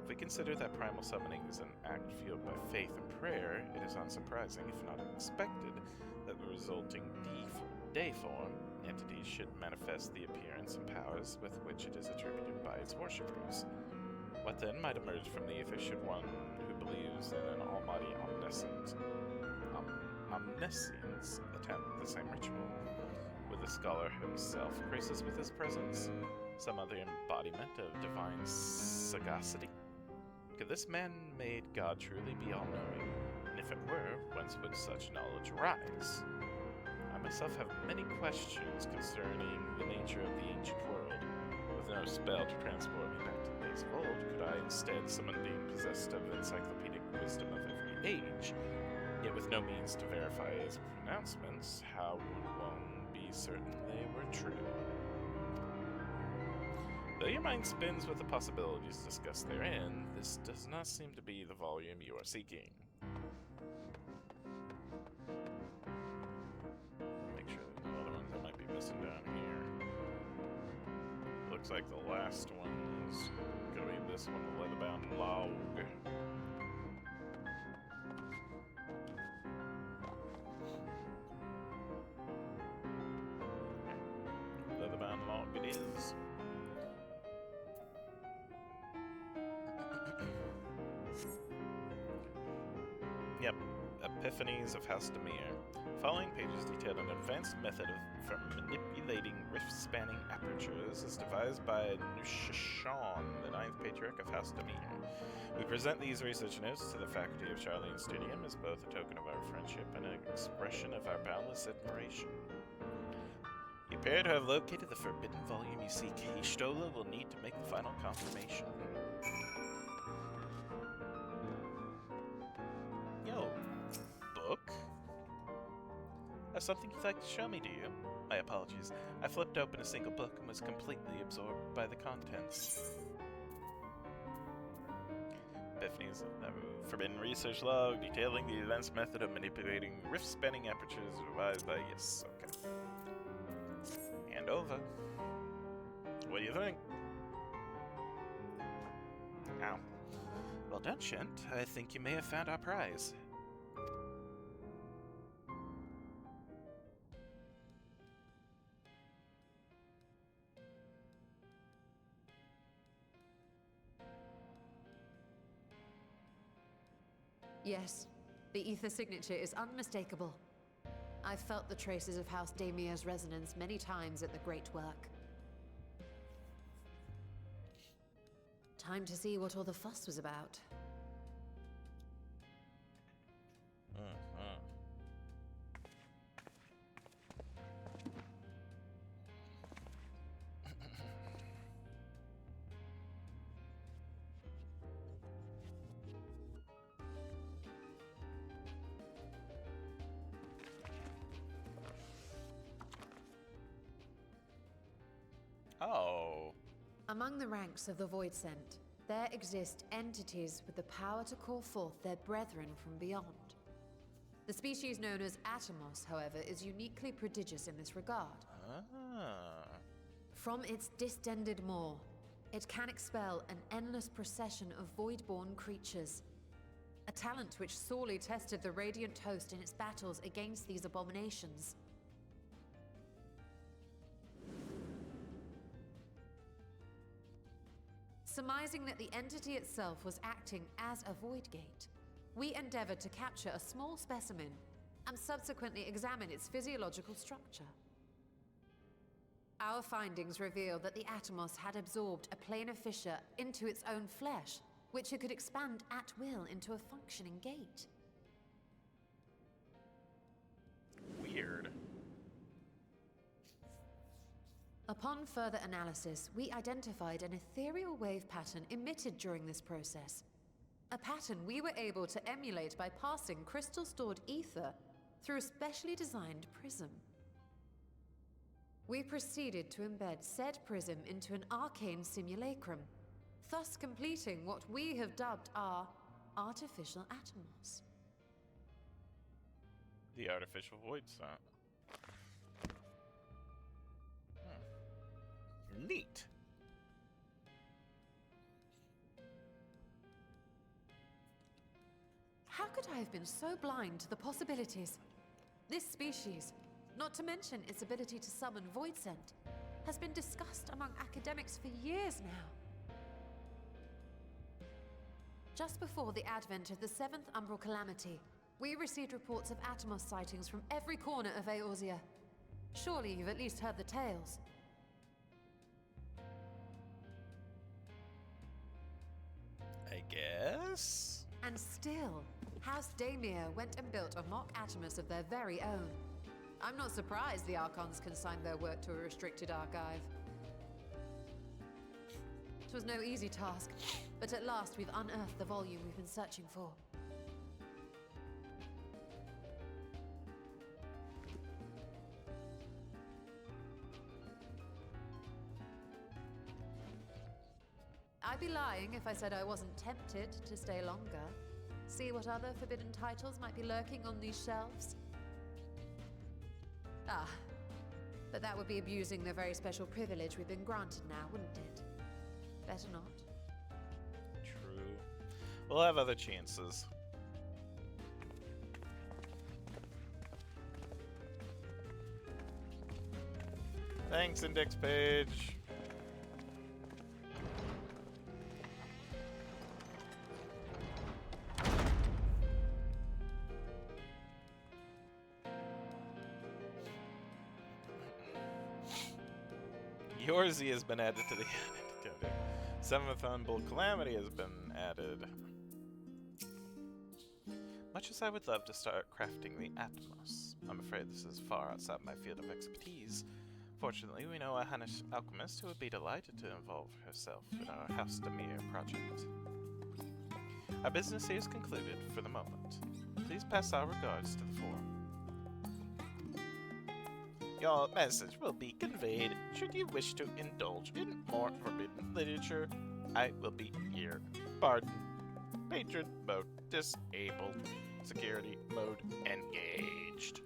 Speaker 1: If we consider that primal summoning is an act fueled by faith and prayer, it is unsurprising, if not unexpected, that the resulting deiform entities should manifest the appearance and powers with which it is attributed by its worshippers. What then might emerge from the ether should one who believes in an almighty omniscience attempt the same ritual? Would the scholar himself grace us with his presence? Some other embodiment of divine sagacity? Could this man-made god truly be all-knowing? And if it were, whence would such knowledge arise? I myself have many questions concerning the nature of the ancient world. With no spell to transport me back to the days of old, could I instead summon a being possessed of encyclopedic wisdom of every age? Yet with no means to verify his pronouncements, how would one be certain they were true? Though your mind spins with the possibilities discussed therein, this does not seem to be the volume you are seeking. Make sure there's no other ones I might be missing down here. Looks like the last one's gonna be this one, the Leatherbound Log. Leatherbound Log it is. Yep, Epiphanies of House Demir. Following pages detail an advanced method for manipulating rift-spanning apertures as devised by Nushashan, the 9th patriarch of House Demir. We present these research notes to the faculty of Charlene Studium as both a token of our friendship and an expression of our boundless admiration. You appear to have located the forbidden volume you seek. Ishtola will need to make the final confirmation. Yo, book? Have something you'd like to show me, do you? My apologies. I flipped open a single book and was completely absorbed by the contents. Epiphanies, forbidden research log detailing the advanced method of manipulating rift-spanning apertures devised by... Yes, okay. Hand over. What do you think? Ow. Well done, Shent. I think you may have found our prize.
Speaker 4: Yes, the ether signature is unmistakable. I've felt the traces of House Damia's resonance many times at the Great Work. Time to see what all the fuss was about.
Speaker 1: Oh.
Speaker 4: Among the ranks of the Void Sent, there exist entities with the power to call forth their brethren from beyond. The species known as Atomos, however, is uniquely prodigious in this regard.
Speaker 1: Ah.
Speaker 4: From its distended maw, it can expel an endless procession of void-born creatures. A talent which sorely tested the Radiant Host in its battles against these abominations. Surmising that the entity itself was acting as a void gate, we endeavored to capture a small specimen and subsequently examine its physiological structure. Our findings reveal that the Atomos had absorbed a planar fissure into its own flesh, which it could expand at will into a functioning gate.
Speaker 1: Weird.
Speaker 4: Upon further analysis, we identified an ethereal wave pattern emitted during this process. A pattern we were able to emulate by passing crystal-stored ether through a specially designed prism. We proceeded to embed said prism into an arcane simulacrum, thus completing what we have dubbed our artificial Atomos.
Speaker 1: The artificial void set. Neat.
Speaker 4: How could I have been so blind to the possibilities? This species, not to mention its ability to summon Void Sent, has been discussed among academics for years now. Just before the advent of the 7th Umbral Calamity, we received reports of Atomos sightings from every corner of Eorzea. Surely you've at least heard the tales.
Speaker 1: I guess?
Speaker 4: And still, House Damia went and built a mock Atomos of their very own. I'm not surprised the Archons consigned their work to a restricted archive. It was no easy task, but at last we've unearthed the volume we've been searching for. I'd be lying if I said I wasn't tempted to stay longer. See what other forbidden titles might be lurking on these shelves. Ah, but that would be abusing the very special privilege we've been granted now, wouldn't it? Better not.
Speaker 1: True. We'll have other chances. Thanks, index page. Eorzea has been added to the 7th Umbral Calamity has been added. Much as I would love to start crafting the Atomos, I'm afraid this is far outside my field of expertise. Fortunately, we know a Hunnish alchemist who would be delighted to involve herself in our House Demir project. Our business here is concluded for the moment. Please pass our regards to the forum. Your message will be conveyed. Should you wish to indulge in more forbidden literature, I will be here. Pardon. Patron mode disabled. Security mode engaged.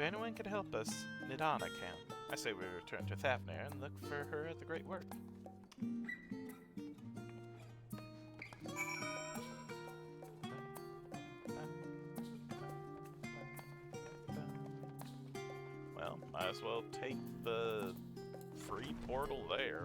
Speaker 1: If anyone can help us, Nidana can. I say we return to Thavnair and look for her at the Great Work. Well, might as well take the free portal there.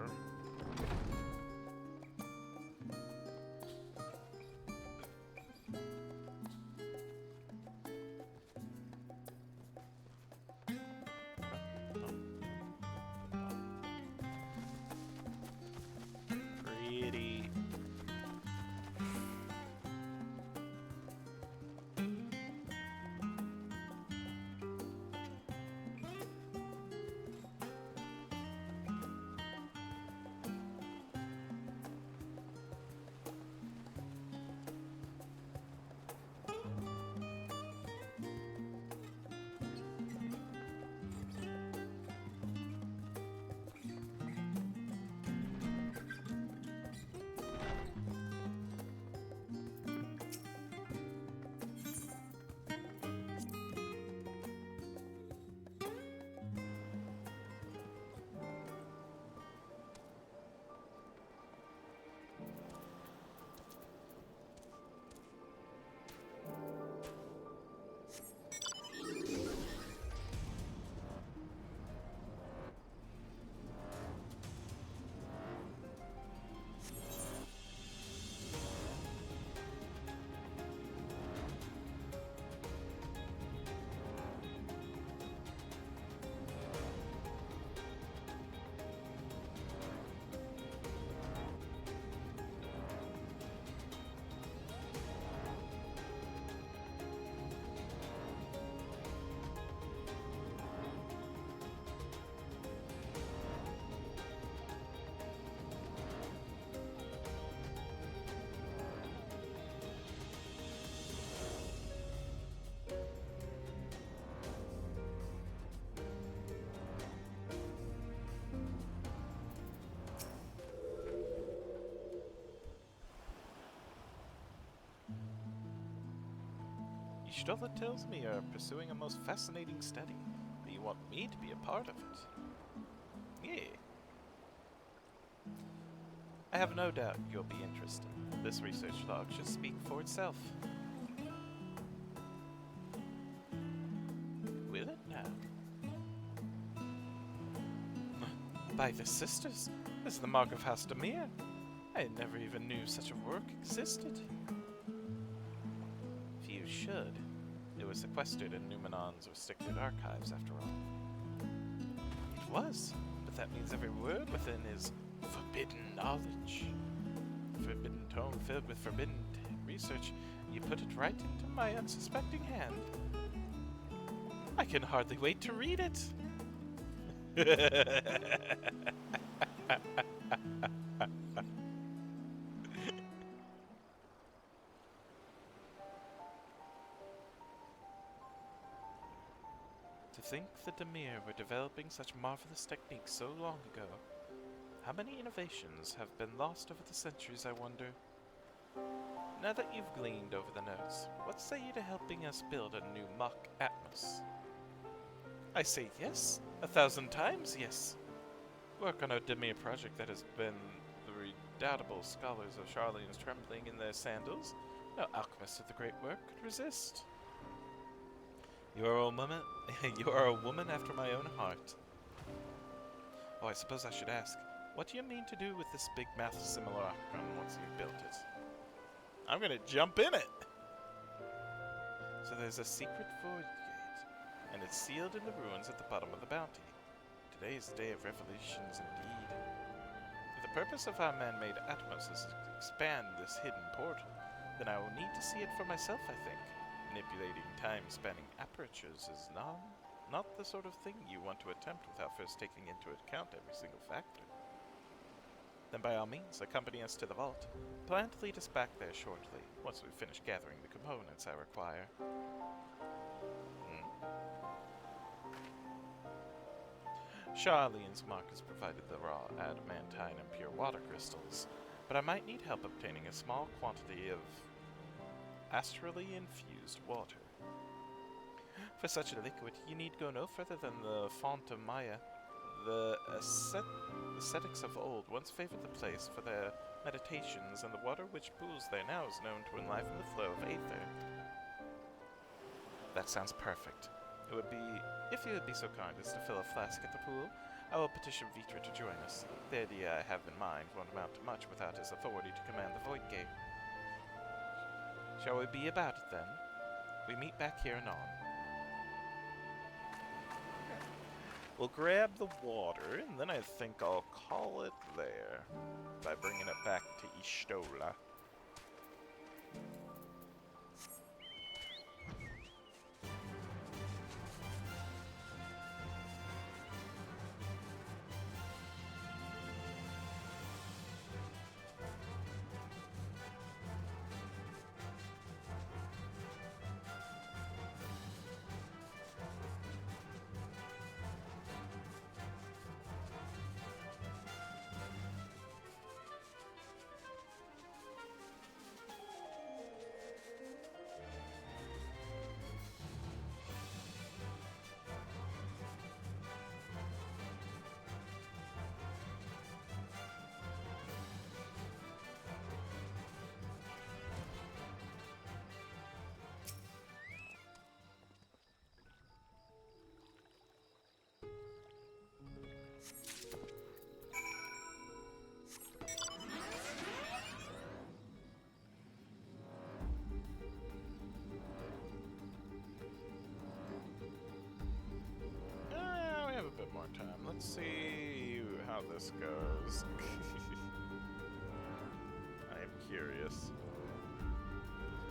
Speaker 1: Pretty. Yshtola tells me you're pursuing a most fascinating study, but you want me to be a part of it. Yeah. I have no doubt you'll be interested. This research log should speak for itself. Will it now? By the sisters, this is the mark of House Demir. I never even knew such a work existed. Few should. It was sequestered in Numenon's restricted archives, after all. It was, but that means every word within is forbidden knowledge. Forbidden tome filled with forbidden research. You put it right into my unsuspecting hand. I can hardly wait to read it. To think that Demir were developing such marvelous techniques so long ago. How many innovations have been lost over the centuries, I wonder? Now that you've gleaned over the notes, what say you to helping us build a new mock Atmos? I say yes, 1,000 times yes. Work on a Demir project that has been the redoubtable scholars of Charlene's trembling in their sandals. No alchemist of the great work could resist. You are a woman. You are a woman after my own heart. Oh, I suppose I should ask, what do you mean to do with this big mouth simulacrum once you've built it? I'm gonna jump in it. So there's a secret void gate, and it's sealed in the ruins at the bottom of the bounty. Today is the day of revelations indeed. If the purpose of our man-made Atmos is to expand this hidden portal, then I will need to see it for myself, I think. Manipulating time-spanning apertures is not the sort of thing you want to attempt without first taking into account every single factor. Then by all means, accompany us to the vault. Plan to lead us back there shortly, once we finish gathering the components I require. Charlene's mark has provided the raw adamantine and pure water crystals, but I might need help obtaining a small quantity of astrally infused water. For such a liquid, you need go no further than the font of Maya. The ascetics of old once favored the place for their meditations, and the water which pools there now is known to enliven the flow of aether. That sounds perfect. It would be, if you would be so kind as to fill a flask at the pool, I will petition Vitra to join us. The idea I have in mind won't amount to much without his authority to command the Void Gate. Shall we be about it then? We meet back here anon. We'll grab the water, and then I think I'll call it there by bringing it back to Ishtola. More time. Let's see how this goes. I am curious.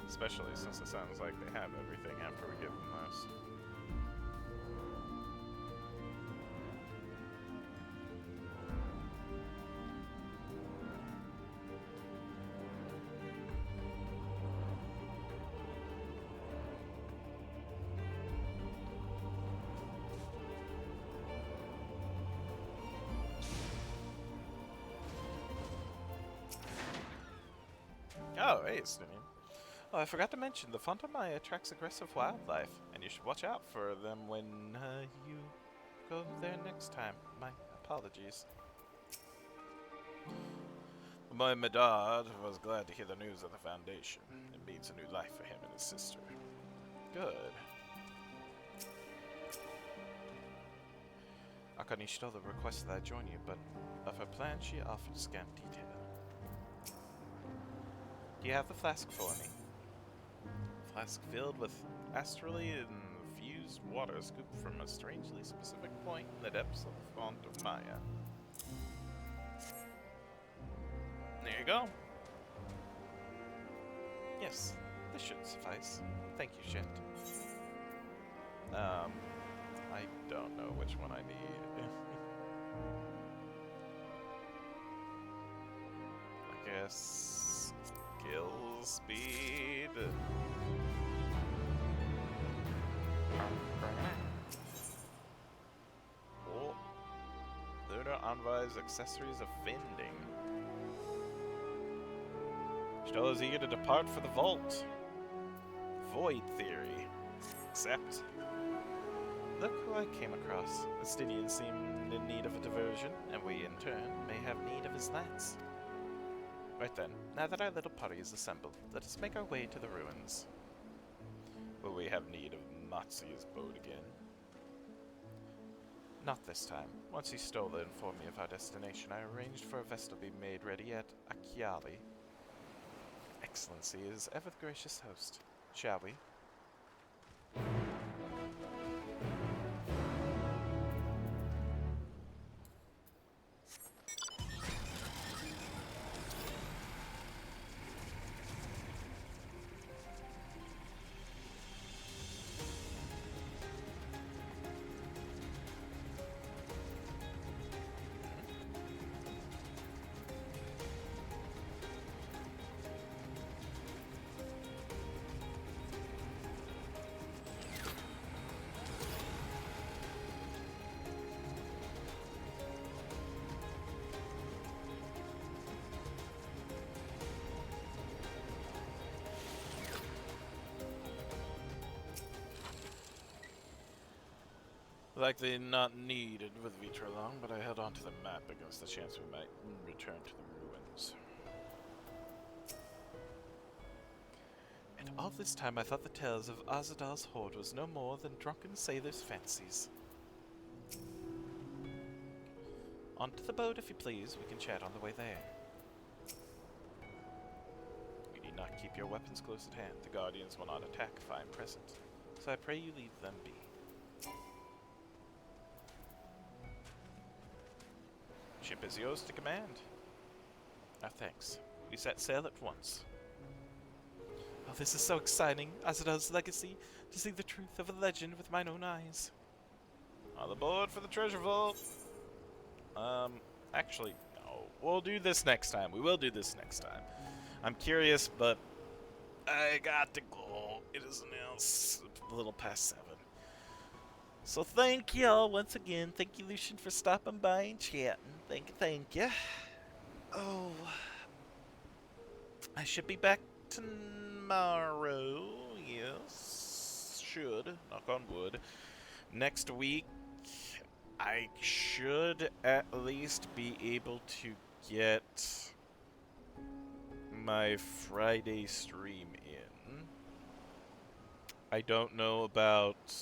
Speaker 1: Especially since it sounds like they have everything after we give them this. Oh, hey, Stunian. Oh, I forgot to mention, the Font of Maya attracts aggressive wildlife, and you should watch out for them when you go there next time. My apologies. The boy Medard was glad to hear the news of the Foundation. It means a new life for him and his sister. Good. Akanishtola requested that I join you, but of her plan she offered scant detail. Do you have the flask for me? Flask filled with astrally infused water scooped from a strangely specific point in the depths of the Font of Maya. There you go. Yes, this should suffice. Thank you, Jet. I don't know which one I need. I guess skill speed. Oh, Lunar Envoy's accessories of Fending. Stoll is eager to depart for the vault. Void theory. Accept. Look who I came across. The Stygian seemed in need of a diversion, and we, in turn, may have need of his lance. Right then, now that our little party is assembled, let us make our way to the ruins. Will we have need of Matsu's boat again? Not this time. Once Stola informed me of our destination, I arranged for a vessel to be made ready at Akiali. Excellency is ever the gracious host. Shall we? Likely not needed with Vitra long, but I held on to the map against the chance we might return to the ruins. And all this time I thought the tales of Alzadaal's horde was no more than drunken sailors' fancies. Onto the boat, if you please. We can chat on the way there. You need not keep your weapons close at hand. The Guardians will not attack if I am present, so I pray you leave them be. Ship is yours to command. Our thanks. We set sail at once. Oh, this is so exciting. Alzadaal's legacy. To see the truth of a legend with mine own eyes. All aboard for the treasure vault. Actually, no. We'll do this next time. We will do this next time. I'm curious, but I got to go. It is now a little past 7. So thank y'all once again. Thank you, Lucian, for stopping by and chatting. Thank you. Oh, I should be back tomorrow. Yes, should. Knock on wood. Next week, I should at least be able to get my Friday stream in. I don't know about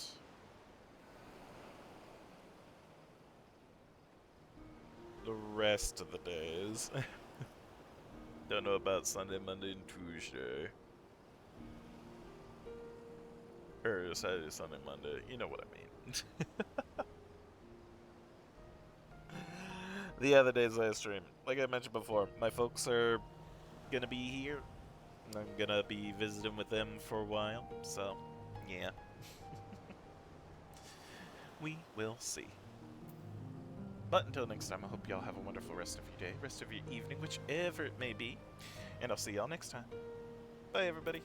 Speaker 1: the rest of the days. Don't know about Sunday, Monday, and Tuesday. Or Saturday, Sunday, Monday. You know what I mean. The other days I stream, like I mentioned before, my folks are gonna be here. I'm gonna be visiting with them for a while, so yeah. We will see. But until next time, I hope y'all have a wonderful rest of your day, rest of your evening, whichever it may be. And I'll see y'all next time. Bye, everybody.